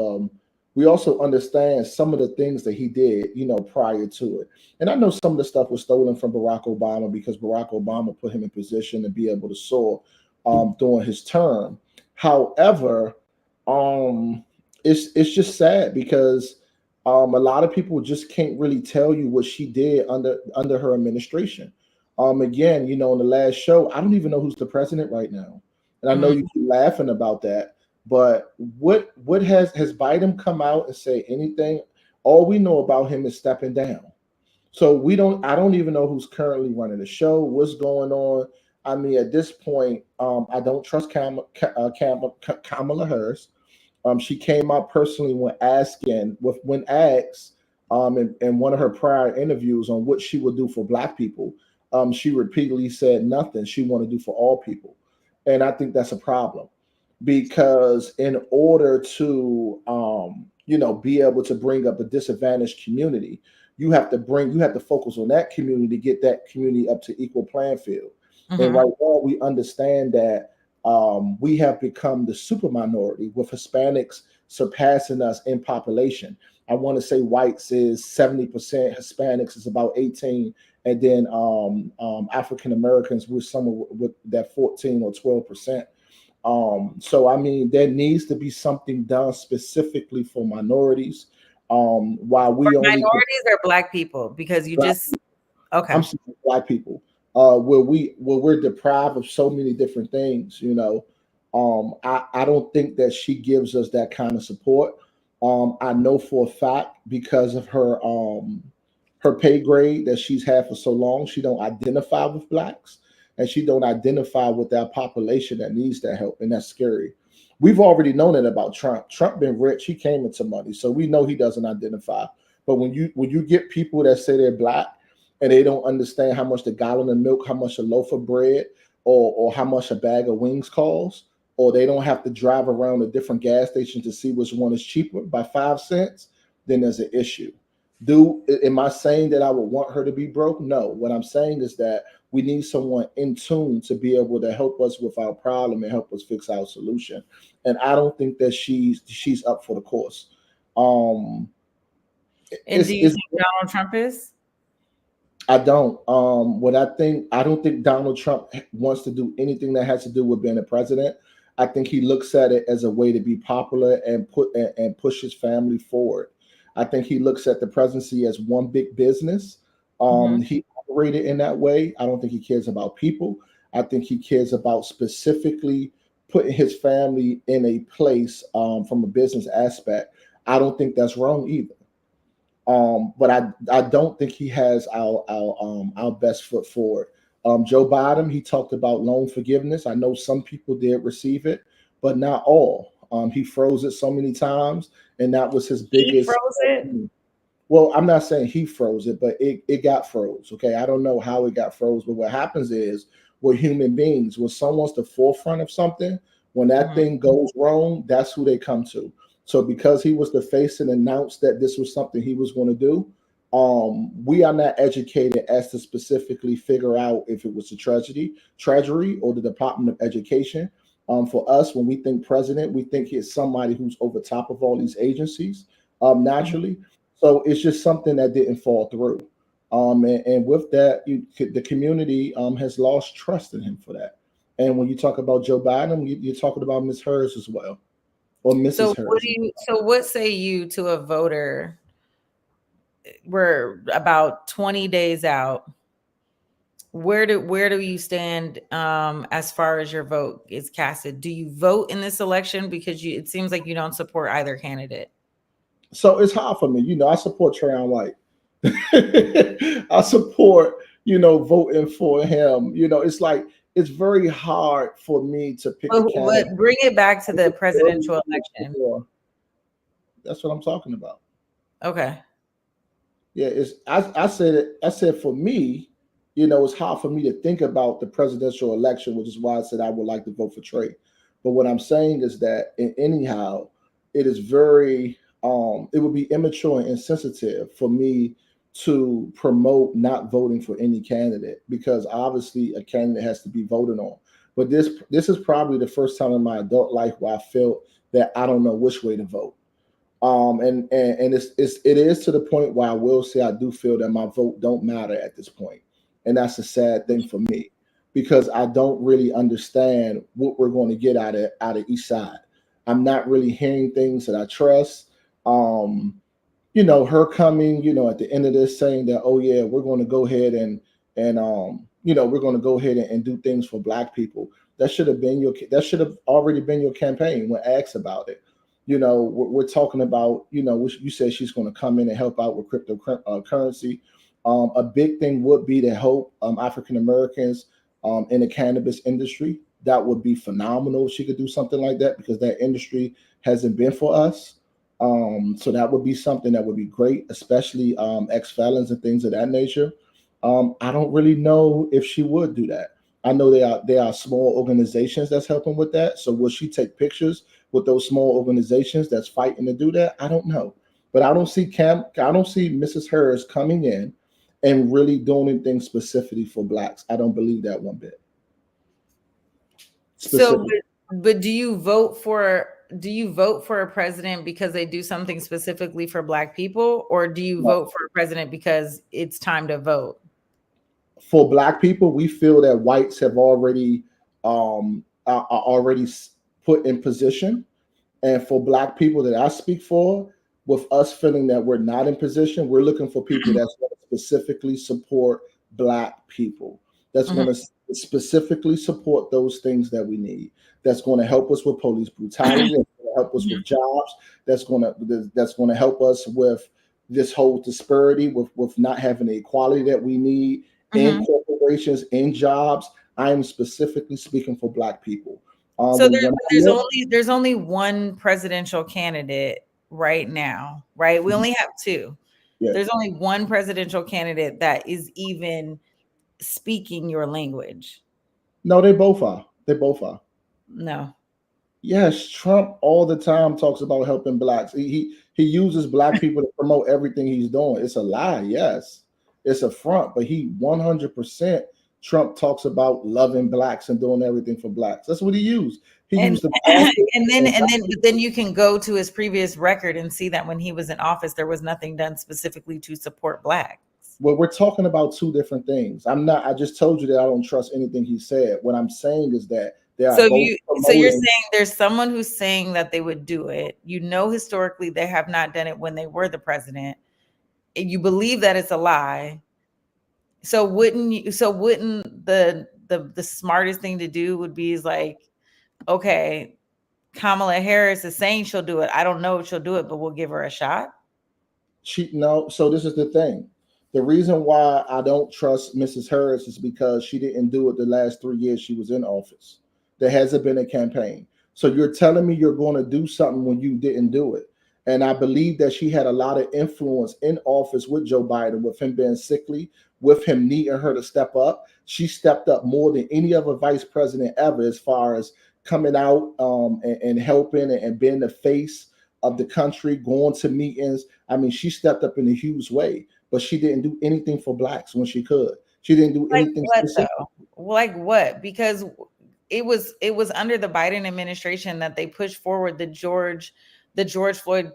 we also understand some of the things that he did, prior to it. And I know some of the stuff was stolen from Barack Obama because Barack Obama put him in position to be able to soar during his term. However, it's just sad because a lot of people just can't really tell you what she did under her administration. Again, in the last show, I don't even know who's the president right now, and I know you keep laughing about that. But what has Biden come out and say anything? All we know about him is stepping down. So I don't even know who's currently running the show, what's going on. I mean, at this point, I don't trust Kamala Harris. She came out personally when asked in one of her prior interviews on what she would do for Black people. She repeatedly said nothing she wanted to do for all people. And I think that's a problem because in order to, be able to bring up a disadvantaged community, you have to focus on that community to get that community up to equal playing field. And Hmm. right now, we understand that we have become the super minority, with Hispanics surpassing us in population. I want to say whites is 70%, Hispanics is about 18, and then African Americans we're somewhere with that 14 or 12%. So I mean, there needs to be something done specifically for minorities. While For we only minorities or black people, because you black, just okay. I'm saying black people, where we're deprived of so many different things, I don't think that she gives us that kind of support. I know for a fact, because of her pay grade that she's had for so long, she don't identify with blacks, and she don't identify with that population that needs that help, and that's scary. We've already known that about Trump. Trump been rich, he came into money, so we know he doesn't identify. But when you get people that say they're black and they don't understand how much the gallon of milk, how much a loaf of bread, or how much a bag of wings costs, or they don't have to drive around the different gas stations to see which one is cheaper by 5 cents, then there's an issue. Am I saying that I would want her to be broke? No. What I'm saying is that we need someone in tune to be able to help us with our problem and help us fix our solution. And I don't think that she's up for the course. Um, And do you it's think Donald Trump is? I don't. I don't think Donald Trump wants to do anything that has to do with being a president. I think he looks at it as a way to be popular and push his family forward. I think he looks at the presidency as one big business. Hmm. He operated in that way. I don't think he cares about people. I think he cares about specifically putting his family in a place, from a business aspect. I don't think that's wrong either. But I don't think he has our best foot forward. Joe Biden, he talked about loan forgiveness. I know some people did receive it, but not all. He froze it so many times, and that was his He biggest. froze it. Well, I'm not saying he froze it, but it got froze. Okay, I don't know how it got froze, but what happens is, we're human beings. When someone's the forefront of something, when that Hmm. thing goes wrong, that's who they come to. So because he was the face and announced that this was something he was going to do, we are not educated as to specifically figure out if it was a treasury, or the Department of Education. For us, when we think president, we think it's somebody who's over top of all these agencies, Hmm. naturally. So it's just something that didn't fall through. And with that, the community has lost trust in him for that. And when you talk about Joe Biden, you're talking about Miss Hers as well, or Mrs. Hers. So what say you to a voter? We're about 20 days out. Where do you stand, as far as your vote is casted? Do you vote in this election? Because it seems like you don't support either candidate. So it's hard for me. I support Trayon White. I support, voting for him. It's like, it's very hard for me to pick a candidate. But bring it back to the It's very presidential easy election. for- That's what I'm talking about. Okay. Yeah, I said for me, it's hard for me to think about the presidential election, which is why I said I would like to vote for Trey. But what I'm saying is that, anyhow, it is very it would be immature and insensitive for me to promote not voting for any candidate, because obviously a candidate has to be voted on. But this is probably the first time in my adult life where I felt that I don't know which way to vote. And it is to the point where I will say I do feel that my vote don't matter at this point, and that's a sad thing for me, because I don't really understand what we're going to get out of each side. I'm not really hearing things that I trust. Um, her coming, at the end of this, saying that, oh yeah, we're going to go ahead and we're going to go ahead and do things for Black people. That should have already been your campaign when asked about it. We're talking about, you said she's going to come in and help out with cryptocurrency. A big thing would be to help African Americans in the cannabis industry. That would be phenomenal if she could do something like that, because that industry hasn't been for us. So that would be something that would be great, especially ex felons and things of that nature. I don't really know if she would do that. I know there are small organizations that's helping with that. So will she take pictures with those small organizations that's fighting to do that? I don't know. But I don't see Mrs. Harris coming in and really doing anything specifically for blacks. I don't believe that one bit. So, Specific. but do you vote for a president because they do something specifically for black people, or do you vote for a president because it's time to vote? For black people, we feel that whites have already are already put in position. And for black people that I speak for, with us feeling that we're not in position, we're looking for people that's going to specifically support black people. That's going to specifically support those things that we need. That's going to help us with police brutality. That's going to help us with jobs. That's going to help us with this whole disparity, with not having the equality that we need in corporations, in jobs. I am specifically speaking for black people. So there's only one presidential candidate right now, right? We only have two. Yeah. There's only one presidential candidate that is even speaking your language. No, they both are. No. Yes, Trump all the time talks about helping blacks. He uses black people to promote everything he's doing. It's a lie. Yes, it's a front, but he 100%. Trump talks about loving blacks and doing everything for blacks. That's what he used. He used the but then you can go to his previous record and see that when he was in office, there was nothing done specifically to support blacks. Well, we're talking about two different things. I just told you that I don't trust anything he said. What I'm saying is that so you're saying there's someone who's saying that they would do it. Historically, they have not done it when they were the president. You believe that it's a lie. So wouldn't the smartest thing to do would be like, okay, Kamala Harris is saying she'll do it. I don't know if she'll do it, but we'll give her a shot. So this is the thing. The reason why I don't trust Mrs. Harris is because she didn't do it the last 3 years she was in office. There hasn't been a campaign. So you're telling me you're going to do something when you didn't do it. And I believe that she had a lot of influence in office with Joe Biden, with him being sickly, with him needing her to step up. She stepped up more than any other vice president ever, as far as coming out and helping and being the face of the country, going to meetings. I mean, she stepped up in a huge way, but she didn't do anything for blacks when she could. She didn't do anything specific. Like what? Because it was under the Biden administration that they pushed forward the George Floyd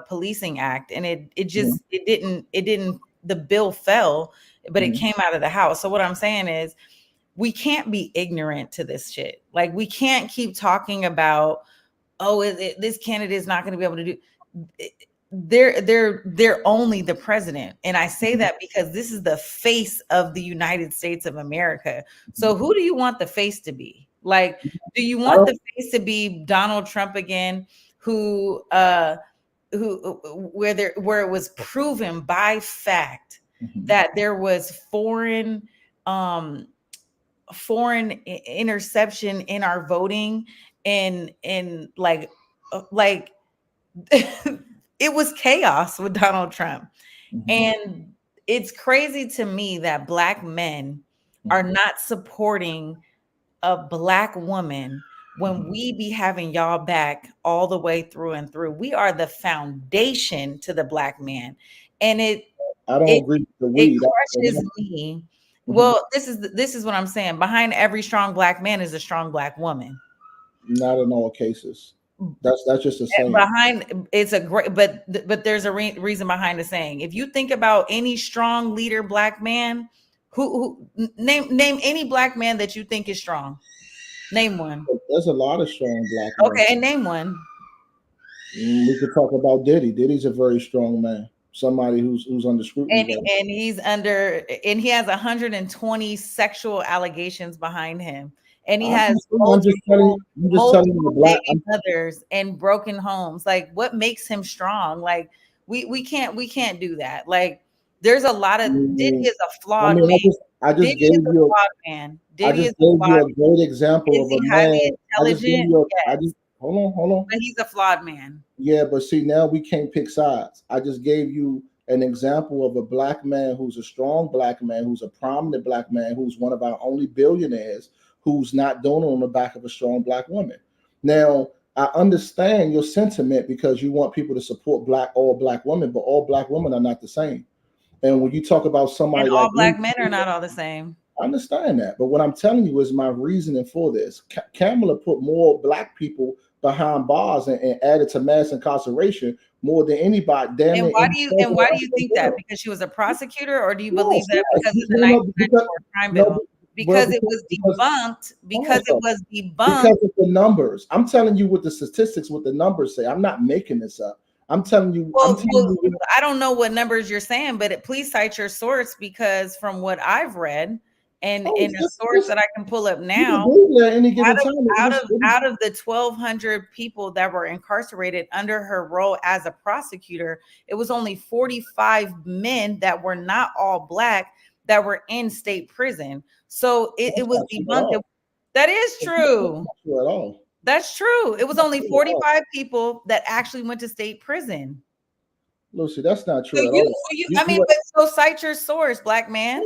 Policing Act, and it didn't the bill fell, but it came out of the House. So what I'm saying is, we can't be ignorant to this shit. Like, we can't keep talking about, this candidate is not going to be able to do. They're only the president, and I say that because this is the face of the United States of America. So who do you want the face to be? Like, do you want the face to be Donald Trump again, where it was proven by fact that there was foreign interception in our voting, and like it was chaos with Donald Trump. And it's crazy to me that black men are not supporting a black woman when we be having y'all back all the way through and through. We are the foundation to the black man. And I don't agree with the weed. It crushes me. Well, this is what I'm saying. Behind every strong black man is a strong black woman. Not in all cases. That's just a saying. But there's a reason behind the saying. If you think about any strong leader black man, who name any black man that you think is strong. Name one. There's a lot of strong black men. Okay, and name one. We could talk about Diddy. Diddy's a very strong man. Somebody who's under scrutiny. And he has 120 sexual allegations behind him. And he has multiple baby mothers and broken homes. Like, what makes him strong? Like, we can't do that. Like, there's a lot of Diddy is a flawed man. I just gave you a great example of a man. Hold on. But he's a flawed man. Yeah, but see, now we can't pick sides. I just gave you an example of a black man who's a strong black man, who's a prominent black man, who's one of our only billionaires, who's not doing it on the back of a strong black woman. Now, I understand your sentiment because you want people to support all black women, but all black women are not the same. And when you talk about And somebody all like me, black men are not all the same. I understand that. But what I'm telling you is my reasoning for this. Kamala put more black people behind bars and added to mass incarceration more than anybody. Damn And near why any do you president think ever that? did. Because she was a prosecutor, or do you believe Yes, that yes. because it's a No, no, because 1994 crime no, bill? well, Because it was because debunked. Because it also, was because debunked. of the numbers. I'm telling you what the statistics, what the numbers say. I'm not making this up. I'm telling you. I'm telling you. I don't know what numbers you're saying, but please cite your source, because from what I've read and Oh, in a source that I can pull up you can now, Google at any given time. out of the 1,200 people that were incarcerated under her role as a prosecutor, it was only 45 men that were not all black that were in state prison. So it was debunked. That is true. That's not true at all. That's true. It was only 45 people that actually went to state prison. Lucy, that's not So true at all. I mean, but so cite your source, black man.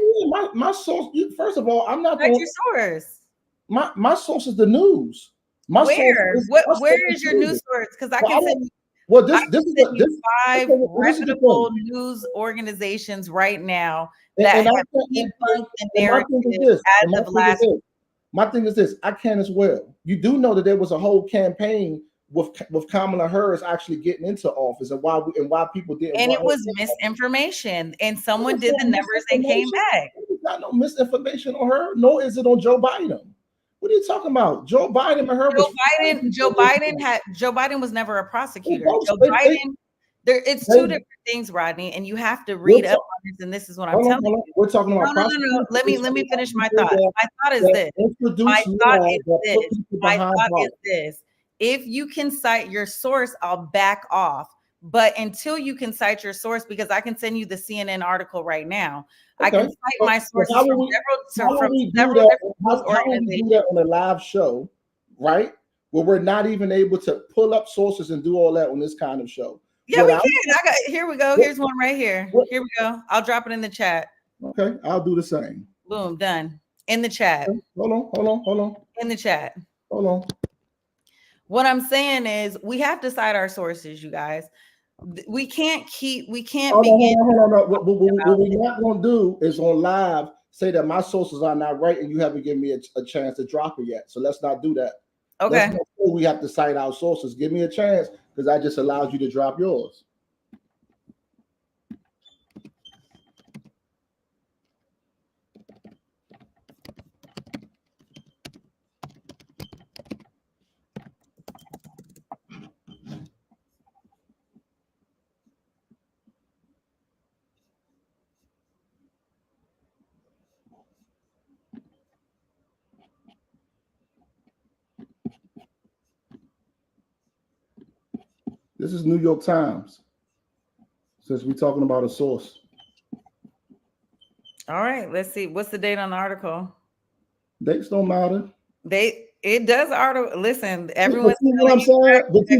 My source. First of all, I'm not Cite going. your source. My source is the news. My source Where? is Where is your news source? Because I can send you. Well, I this can is send you this. 5 Okay, this is the reputable thing. news organizations right now And, that and, I, have and, debunked the and my narrative thing is this. as And my of thing is last. this. My thing is this. I can as well. You do know that there was a whole campaign with Kamala Harris actually getting into office, and why people didn't. And Want it her was in office. misinformation, and someone There's did the no numbers and came misinformation. back. There's not no misinformation on her, nor is it on Joe Biden. What are you talking about? Joe Biden and her was Joe Biden was never a they prosecutor. both Joe they, Biden, it's they, two different things, Rodney, and you have to we're read up on this, and this is what I'm hold on, telling hold on. you. We're talking about No. Let me finish my thought. that, My thought is that this. introduce law that put people My behind thought bars. is this. If you can cite your source, I'll back off. But until you can cite your source, because I can send you the CNN article right now. Okay. I can cite my sources from several different news how will we do that on a live show, right? Where we're not even able to pull up sources and do all that on this kind of show. Yeah, we can. Here we go. Here's one right here. Here we go. I'll drop it in the chat. Okay, I'll do the same. Boom, done. In the chat. Hold on. In the chat. Hold on. What I'm saying is we have to cite our sources, you guys. We can't begin. Hold on. What we're not going to do is on live say that my sources are not right and you haven't given me a chance to drop it yet. So let's not do that. Okay. We have to cite our sources. Give me a chance because I just allowed you to drop yours. This is New York Times. Since we're talking about a source. All right, let's see. What's the date on the article? Dates don't matter. It does article. Listen, everyone's what I'm saying. But see,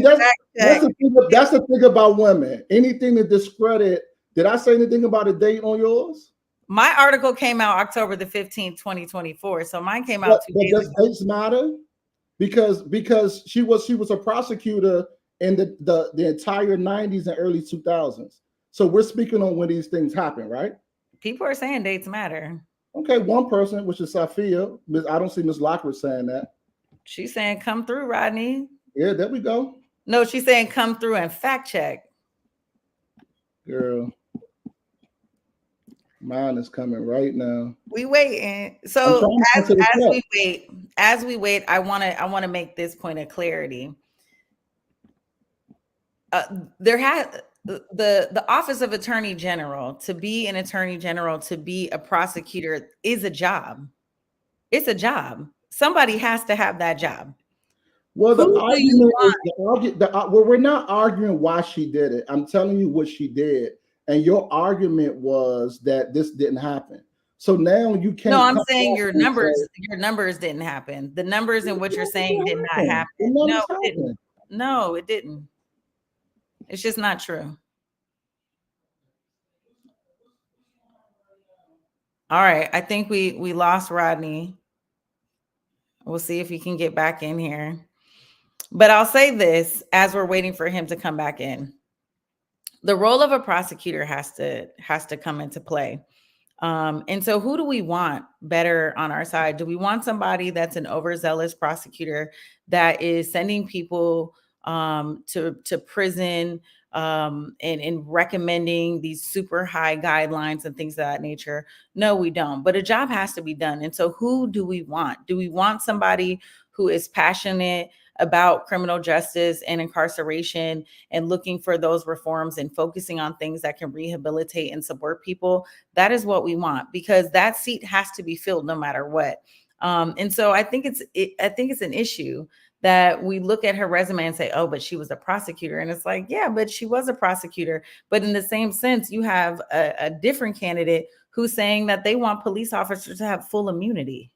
that's the thing about women. Anything to discredit. Did I say anything about a date on yours? My article came out October the 15th, 2024. So mine came out 2 days ago. Does dates matter? Because she was a prosecutor in the entire 90s and early 2000s. So we're speaking on when these things happen, right? People are saying dates matter. Okay, one person, which is Sophia. I don't see Ms. Lockwood saying that. She's saying come through, Rodney. Yeah, there we go. No, she's saying come through and fact check. Girl, mine is coming right now. We waiting. So as we wait, I want to make this point of clarity. There has the Office of Attorney General, to be an attorney general, to be a prosecutor is a job. It's a job. Somebody has to have that job. Well, the argument is we're not arguing why she did it. I'm telling you what she did, and your argument was that this didn't happen. So now you can't. No, I'm saying your numbers didn't happen. The numbers in what you're saying did not happen. No, it didn't. No, it didn't. It's just not true. All right. I think we lost Rodney. We'll see if he can get back in here. But I'll say this as we're waiting for him to come back in. The role of a prosecutor has to come into play. And so who do we want better on our side? Do we want somebody that's an overzealous prosecutor that is sending people to prison and recommending these super high guidelines and things of that nature? No, we don't. But a job has to be done. And so who do we want? Do we want somebody who is passionate about criminal justice and incarceration and looking for those reforms and focusing on things that can rehabilitate and support people? That is what we want, because that seat has to be filled no matter what. And so I think it's an issue that we look at her resume and say, oh, but she was a prosecutor. And it's like, yeah, but she was a prosecutor. But in the same sense, you have a different candidate who's saying that they want police officers to have full immunity.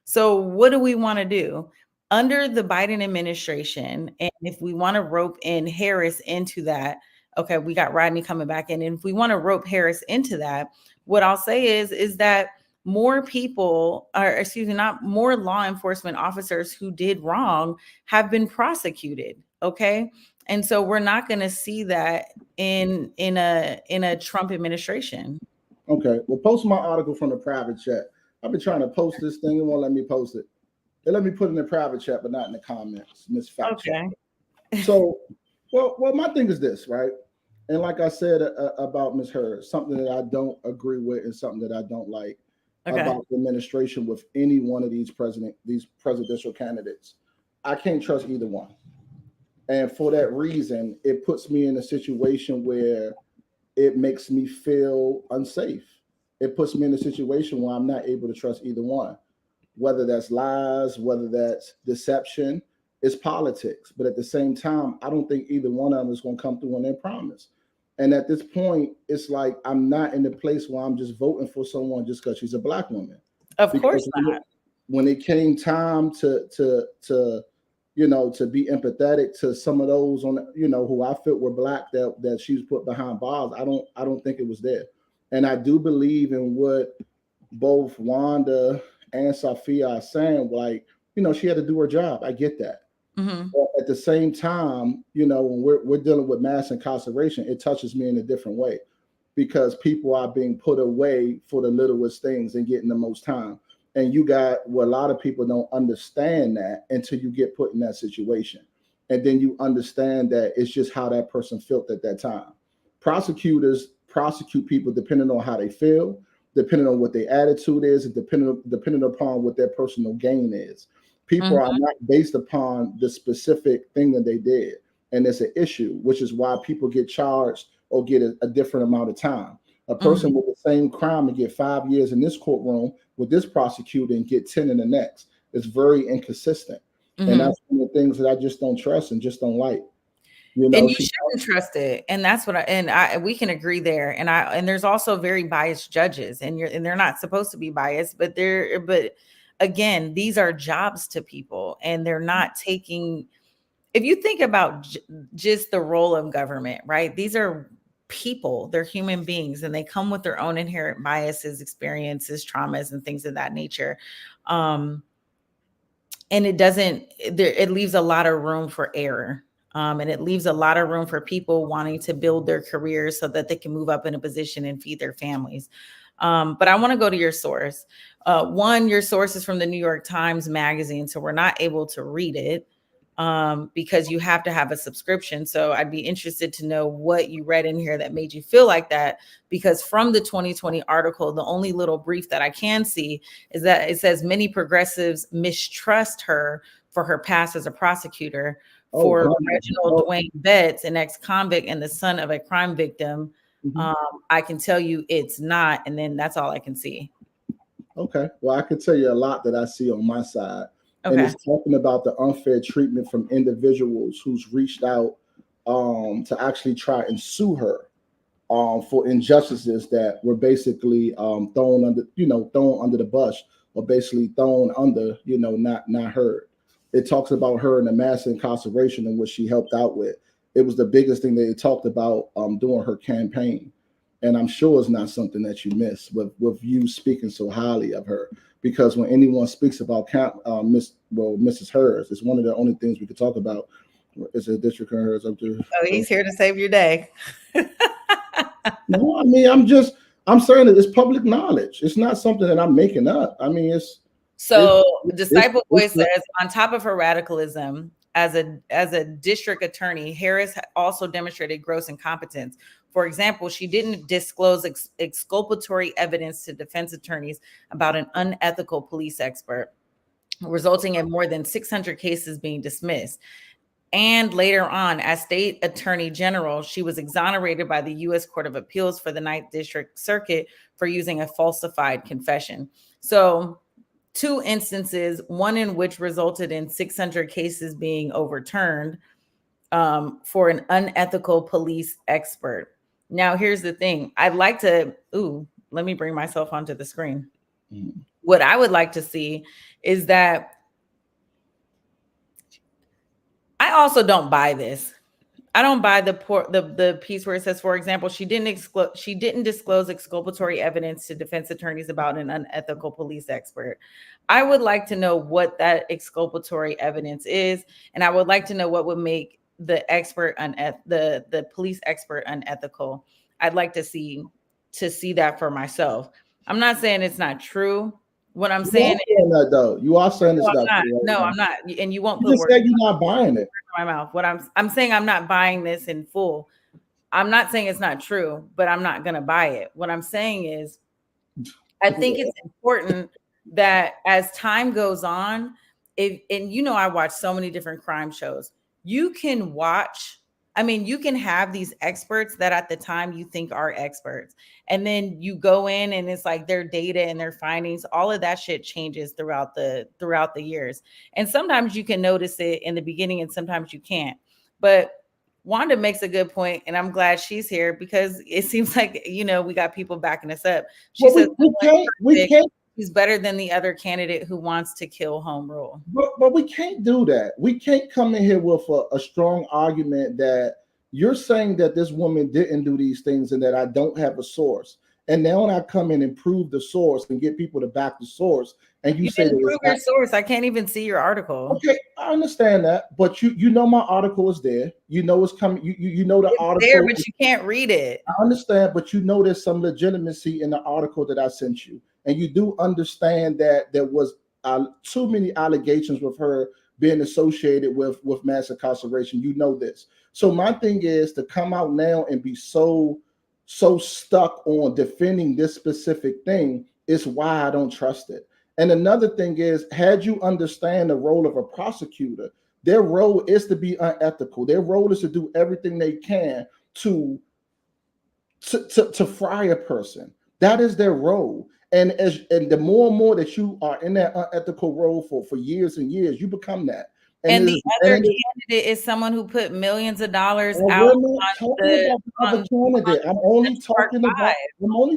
So what do we want to do? Under the Biden administration, and if we want to rope in Harris into that, okay, we got Rodney coming back in. And if we want to rope Harris into that, what I'll say is that more people, or excuse me, not more law enforcement officers who did wrong have been prosecuted. Okay. And so we're not going to see that in a Trump administration. Okay. Well, post my article from the private chat. I've been trying to post this thing. It won't let me post it. They let me put it in the private chat, but not in the comments. Miss Fact Okay. Check. So, well, my thing is this, right? And like I said about Ms. Hurd, something that I don't agree with and something that I don't like about the administration with any one of these presidential candidates. I can't trust either one. And for that reason, it puts me in a situation where it makes me feel unsafe. It puts me in a situation where I'm not able to trust either one, whether that's lies, whether that's deception. It's politics. But at the same time, I don't think either one of them is going to come through on their promise. And at this point, it's like I'm not in the place where I'm just voting for someone just because she's a Black woman. Of course not. When it came time to be empathetic to some of those who I felt were Black that she's put behind bars, I don't think it was there. And I do believe in what both Wanda and Sophia are saying, like, she had to do her job. I get that. Mm-hmm. But at the same time, when we're dealing with mass incarceration, it touches me in a different way, because people are being put away for the littlest things and getting the most time. And you got a lot of people don't understand that until you get put in that situation. And then you understand that it's just how that person felt at that time. Prosecutors prosecute people depending on how they feel, depending on what their attitude is, and depending upon what their personal gain is. People are not based upon the specific thing that they did. And it's an issue, which is why people get charged or get a different amount of time. A person with the same crime and get 5 years in this courtroom with this prosecutor and get 10 in the next. It's very inconsistent. And that's one of the things that I just don't trust and just don't like. And you shouldn't trust it. And that's what we can agree there. And there's also very biased judges, and they're not supposed to be biased, but again, these are jobs to people, and they're not taking, if you think about just the role of government, right? These are people, they're human beings, and they come with their own inherent biases, experiences, traumas, and things of that nature. And it leaves a lot of room for error. And it leaves a lot of room for people wanting to build their careers so that they can move up in a position and feed their families. But I want to go to your source. Your source is from the New York Times Magazine, so we're not able to read it because you have to have a subscription. So I'd be interested to know what you read in here that made you feel like that, because from the 2020 article, the only little brief that I can see is that it says many progressives mistrust her for her past as a prosecutor. For Reginald Dwayne Betts, an ex-convict and the son of a crime victim, I can tell you it's not, and then that's all I can see. Okay. Well, I can tell you a lot that I see on my side. Okay. And it's talking about the unfair treatment from individuals who's reached out to actually try and sue her for injustices that were basically thrown under the bus, or basically thrown under, not heard. It talks about her in the mass incarceration and what she helped out with. It was the biggest thing that they talked about during her campaign. And I'm sure it's not something that you miss with you speaking so highly of her. Because when anyone speaks about Mrs. Hers, it's one of the only things we could talk about. Is a district of hers up there? Oh, he's here to save your day. No, I mean I'm saying that it's public knowledge. It's not something that I'm making up. I mean So Disciple Boy it's says, on top of her radicalism as a district attorney, Harris also demonstrated gross incompetence. For example, she didn't disclose exculpatory evidence to defense attorneys about an unethical police expert, resulting in more than 600 cases being dismissed. And later on, as state attorney general, she was exonerated by the U.S. Court of Appeals for the Ninth District Circuit for using a falsified confession. So 2 instances, one in which resulted in 600 cases being overturned for an unethical police expert. Now, here's the thing. I'd like to, let me bring myself onto the screen. Mm-hmm. What I would like to see is that I also don't buy this. I don't buy the piece where it says, for example, she didn't disclose exculpatory evidence to defense attorneys about an unethical police expert. I would like to know what that exculpatory evidence is, and I would like to know what would make the police expert unethical. I'd like to see that for myself. I'm not saying it's not true. What I'm saying is that though. You are saying it's not true. No, I'm not. And you won't put words in you're not buying it. My mouth. What I'm saying, I'm not buying this in full. I'm not saying it's not true, but I'm not gonna buy it. What I'm saying is, I think it's important that as time goes on, and I watch so many different crime shows. You can have these experts that at the time you think are experts. And then you go in and it's like their data and their findings, all of that shit changes throughout the years. And sometimes you can notice it in the beginning and sometimes you can't. But Wanda makes a good point, and I'm glad she's here because it seems like, we got people backing us up. She says we can't. He's better than the other candidate who wants to kill home rule. But we can't do that. We can't come in here with a strong argument that you're saying that this woman didn't do these things and that I don't have a source. And now when I come in and prove the source and get people to back the source, and you say didn't prove your source. I can't even see your article. Okay, I understand that, but you know my article is there. You know it's coming. You know the article there, but you can't read it. I understand, but there's some legitimacy in the article that I sent you. And you do understand that there was too many allegations with her being associated with mass incarceration. You know this. So my thing is to come out now and be so stuck on defending this specific thing is why I don't trust it. And another thing is, had you understand the role of a prosecutor, their role is to be unethical. Their role is to do everything they can to fry a person. That is their role. And the more and more that you are in that unethical role for years and years, you become that. And the other candidate is someone who put millions of dollars out on the candidate. I'm only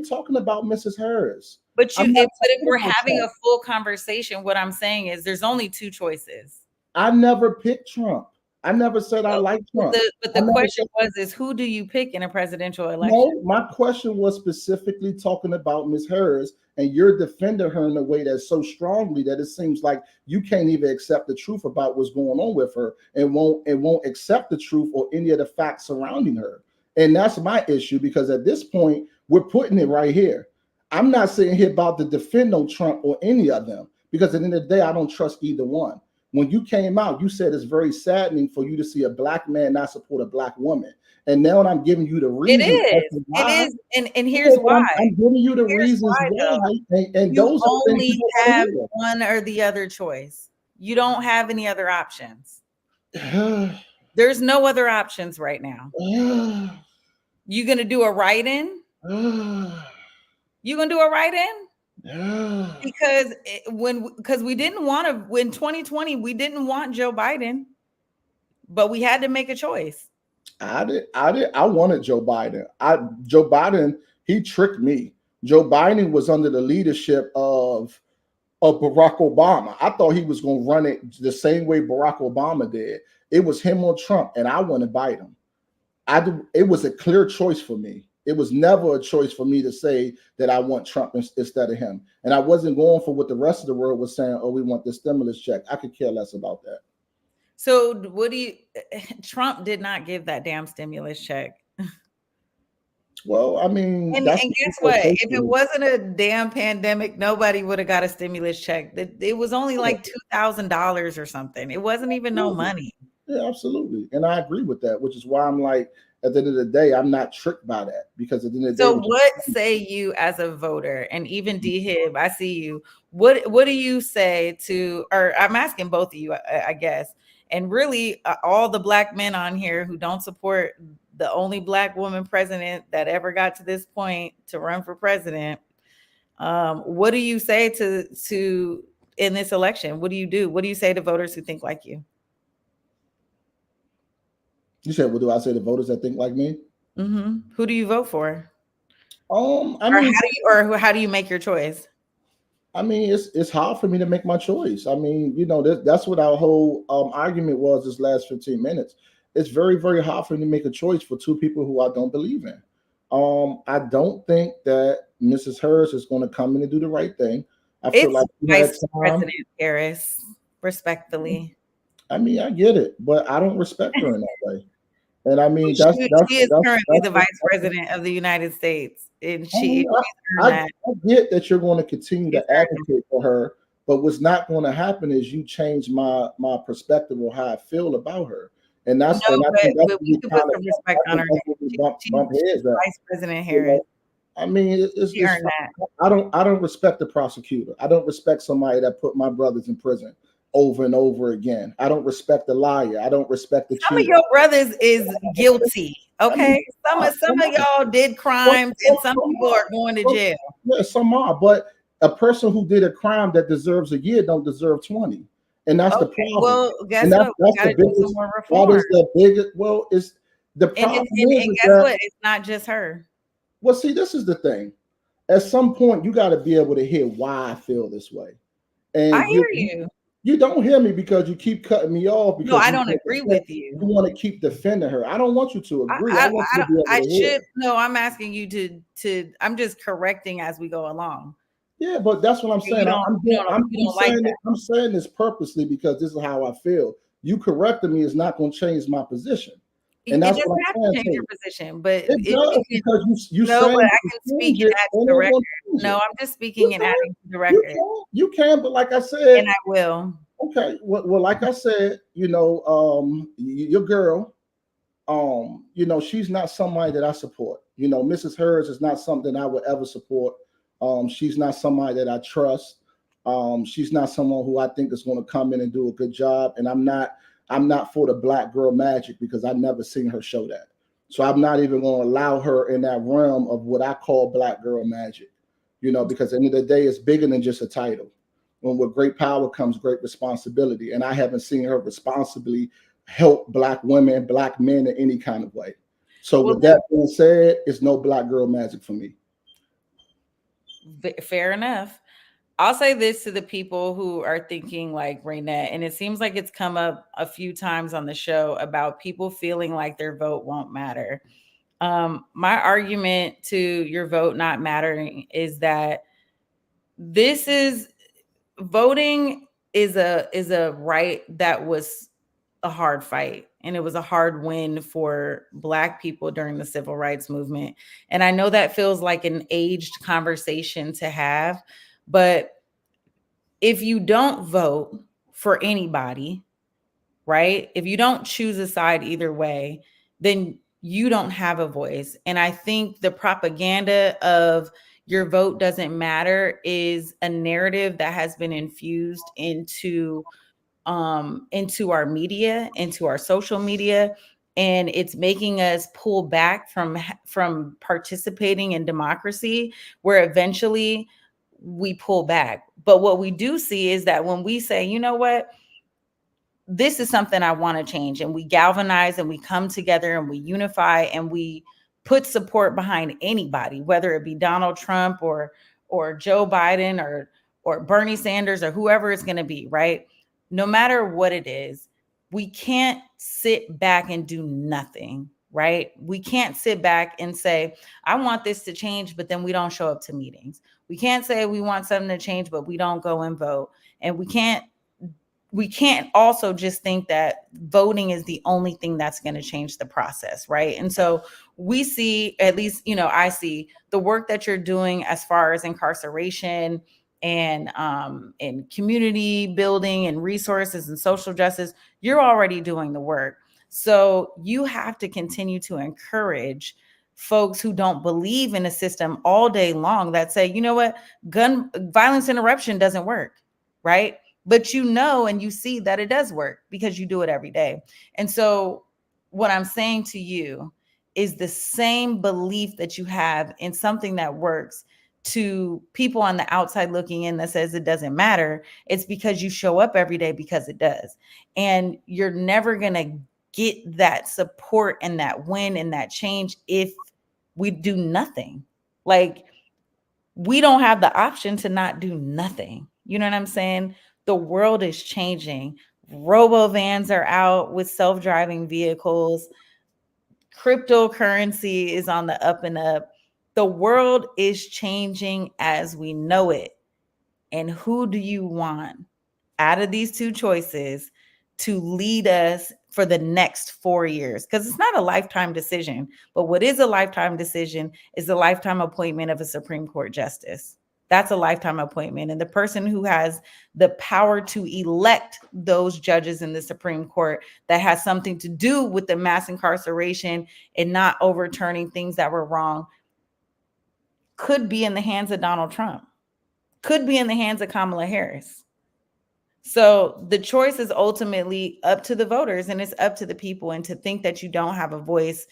talking about Mrs. Harris. But if we're having a full conversation, what I'm saying is there's only 2 choices. I never picked Trump. I never said I like Trump. But the question is who do you pick in a presidential election? No, my question was specifically talking about Ms. Harris, and you're defending her in a way that's so strongly that it seems like you can't even accept the truth about what's going on with her and won't accept the truth or any of the facts surrounding her. And that's my issue, because at this point, we're putting it right here. I'm not sitting here about to defend no Trump or any of them, because at the end of the day, I don't trust either one. When you came out, you said it's very saddening for you to see a black man not support a black woman. And now I'm giving you the reason. It is. And here's why. I'm giving you the reasons why. And those only have one or the other choice. You don't have any other options. There's no other options right now. You gonna do a write-in? You gonna do a write-in? Because we didn't want to, in 2020, we didn't want Joe Biden, but we had to make a choice. I wanted Joe Biden. Joe Biden, he tricked me. Joe Biden was under the leadership of Barack Obama. I thought he was going to run it the same way Barack Obama did. It was him or Trump, and I wanted Biden. It was a clear choice for me. It was never a choice for me to say that I want Trump instead of him. And I wasn't going for what the rest of the world was saying, oh, we want the stimulus check. I could care less about that. So what do you, Trump did not give that damn stimulus check. Well, I mean, And that's guess what? If it wasn't a damn pandemic, nobody would have got a stimulus check. It was only like $2,000 or something. It wasn't even no money. Yeah, absolutely. And I agree with that, which is why I'm like, at the end of the day, I'm not tricked by that, because at the end of the day. So what say you as a voter, and even D-Hib, I see you. What do you say to, or I'm asking both of you, I guess, and really all the black men on here who don't support the only black woman president that ever got to this point to run for president. What do you say to in this election? What do you do? What do you say to voters who think like you? You said, what do I say to voters that think like me? Mm-hmm. Who do you vote for? I mean, how do you make your choice? I mean, it's hard for me to make my choice. I mean, you know, that's what our whole argument was this last 15 minutes. It's very, very hard for me to make a choice for two people who I don't believe in. I don't think that Mrs. Harris is going to come in and do the right thing. I feel like Vice President Harris, respectfully. I mean, I get it, but I don't respect her in that way. And I mean, she is currently the vice president of the United States, and I get that you're going to continue to advocate for her, but what's not going to happen is you change my perspective on how I feel about her. And that's but we can put some respect on her. Vice President Harris. I mean, I don't respect the prosecutor. I don't respect somebody that put my brothers in prison over and over again. I don't respect the liar. I don't respect the Some of your brothers is guilty. Okay. I mean, some of y'all did crimes, and some people are going to jail. Yeah, some are, but a person who did a crime that deserves a year don't deserve 20. And that's the problem. Well, guess what? We gotta do some more reform. That is the biggest, well, it's the problem. And guess what? It's not just her. Well, see, this is the thing. At some point, you got to be able to hear why I feel this way. And I hear you. You don't hear me because you keep cutting me off. Because no, I don't agree with you. You want to keep defending her. I don't want you to agree. I'm asking you to. I'm just correcting as we go along. Yeah, but that's what I'm saying. I'm saying this purposely because this is how I feel. You correcting me is not going to change my position. And that's what I'm saying. Change your position, but it does because you no, but I can speak and add to the record. No, I'm just speaking and adding to the record. You can, but like I said, and I will. Okay, well, like I said, you know, your girl, you know, she's not somebody that I support. You know, Mrs. Harris is not something I would ever support. She's not somebody that I trust. She's not someone who I think is going to come in and do a good job. And I'm not for the black girl magic because I've never seen her show that. So I'm not even going to allow her in that realm of what I call black girl magic, you know, because at the end of the day, it's bigger than just a title. When with great power comes great responsibility. And I haven't seen her responsibly help black women, black men in any kind of way. So with that being said, it's no black girl magic for me. Fair enough. I'll say this to the people who are thinking like Raynette, and it seems like it's come up a few times on the show about people feeling like their vote won't matter. My argument to your vote not mattering is that voting is a right that was a hard fight, and it was a hard win for Black people during the civil rights movement. And I know that feels like an aged conversation to have, but if you don't vote for anybody, right? If you don't choose a side either way, then you don't have a voice. And I think the propaganda of your vote doesn't matter is a narrative that has been infused into our media, into our social media, and it's making us pull back from participating in democracy, where eventually we pull back. But what we do see is that when we say, you know what, this is something I want to change, and we galvanize and we come together and we unify and we put support behind anybody, whether it be Donald Trump or Joe Biden or Bernie Sanders or whoever it's going to be, right? No matter what it is, we can't sit back and do nothing. right? We can't sit back and say, I want this to change, but then we don't show up to meetings. We can't say we want something to change, but we don't go and vote. And we can't also just think that voting is the only thing that's going to change the process, right? And so we see, at least, I see the work that you're doing as far as incarceration and community building and resources and social justice. You're already doing the work. So you have to continue to encourage folks who don't believe in a system all day long that say, you know what, gun violence interruption doesn't work, right? But and you see that it does work because you do it every day. And so what I'm saying to you is the same belief that you have in something that works to people on the outside looking in that says it doesn't matter. It's because you show up every day because it does. And you're never going to get that support and that win and that change if we do nothing. Like, we don't have the option to not do nothing. You know what I'm saying? The world is changing. Robo vans are out with self-driving vehicles. Cryptocurrency is on the up and up. The world is changing as we know it. And who do you want out of these two choices to lead us for the next 4 years? Because it's not a lifetime decision, but what is a lifetime decision is a lifetime appointment of a Supreme Court justice. That's a lifetime appointment. And the person who has the power to elect those judges in the Supreme Court that has something to do with the mass incarceration and not overturning things that were wrong could be in the hands of Donald Trump, could be in the hands of Kamala Harris. So the choice is ultimately up to the voters, and it's up to the people. And to think that you don't have a voice,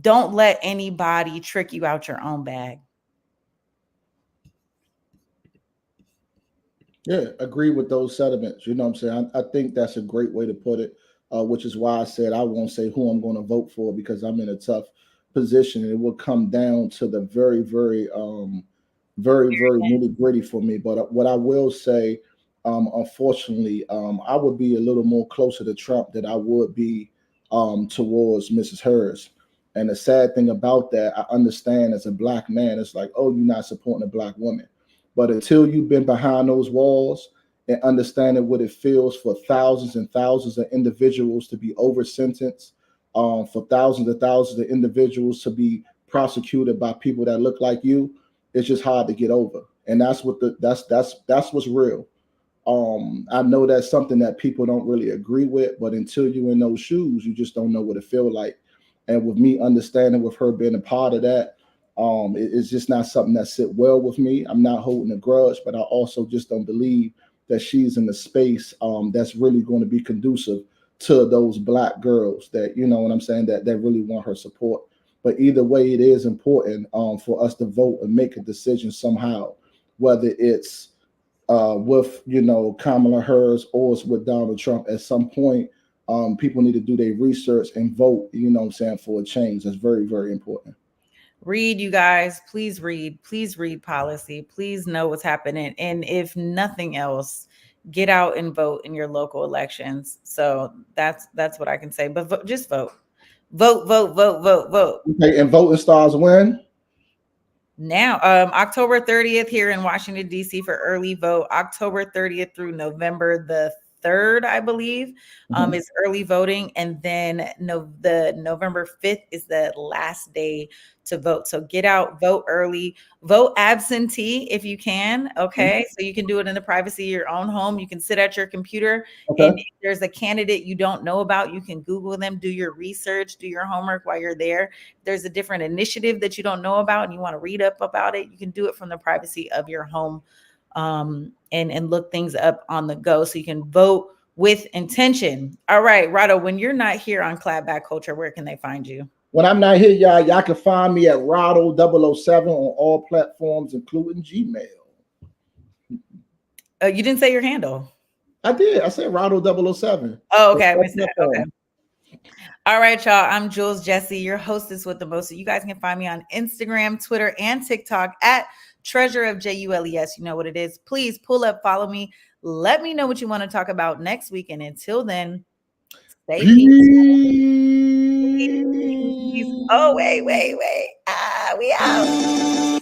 don't let anybody trick you out your own bag. Yeah, agree with those sentiments. You know what I'm saying? I think that's a great way to put it, which is why I said I won't say who I'm going to vote for because I'm in a tough position. It will come down to the very, very, very nitty gritty for me. But what I will say, unfortunately, I would be a little more closer to Trump than I would be towards Mrs. Harris. And the sad thing about that, I understand as a black man, it's like, oh, you're not supporting a black woman. But until you've been behind those walls and understanding what it feels for thousands and thousands of individuals to be over sentenced, for thousands and thousands of individuals to be prosecuted by people that look like you, it's just hard to get over. And that's what's real. I know that's something that people don't really agree with, but until you're in those shoes, you just don't know what it feels like. And with me understanding, with her being a part of that, it's just not something that sit well with me. I'm not holding a grudge, but I also just don't believe that she's in the space that's really going to be conducive to those black girls that, you know what I'm saying, that really want her support. But either way, it is important for us to vote and make a decision somehow, whether it's with, you know, Kamala Harris or it's with Donald Trump. At some point, people need to do their research and vote, you know what I'm saying, for a change. That's very, very important. Read, you guys. Please read policy. Please know what's happening. And if nothing else, get out and vote in your local elections. So that's what I can say. But just vote. Vote. Okay, and voting starts when? Now, October 30th here in Washington, D.C. for early vote. October 30th through November the 3rd, I believe, is early voting. And then the November 5th is the last day to vote. So get out, vote early, vote absentee if you can. Okay. So you can do it in the privacy of your own home. You can sit at your computer. Okay. And if there's a candidate you don't know about, you can Google them, do your research, do your homework while you're there. If there's a different initiative that you don't know about and you want to read up about it, you can do it from the privacy of your home. And look things up on the go so you can vote with intention. All right, Rado, when you're not here on Clapback Culture, where can they find you? When I'm not here, y'all can find me at Rado007 on all platforms, including Gmail. You didn't say your handle. I did. I said Rado007. Oh, okay. Okay. All right, y'all. I'm Jules Jesse, your hostess with the most. So you guys can find me on Instagram, Twitter, and TikTok at Treasure of JULES. You know what it is. Please pull up, follow me. Let me know what you want to talk about next week. And until then, stay peaceful. Oh, wait. We out.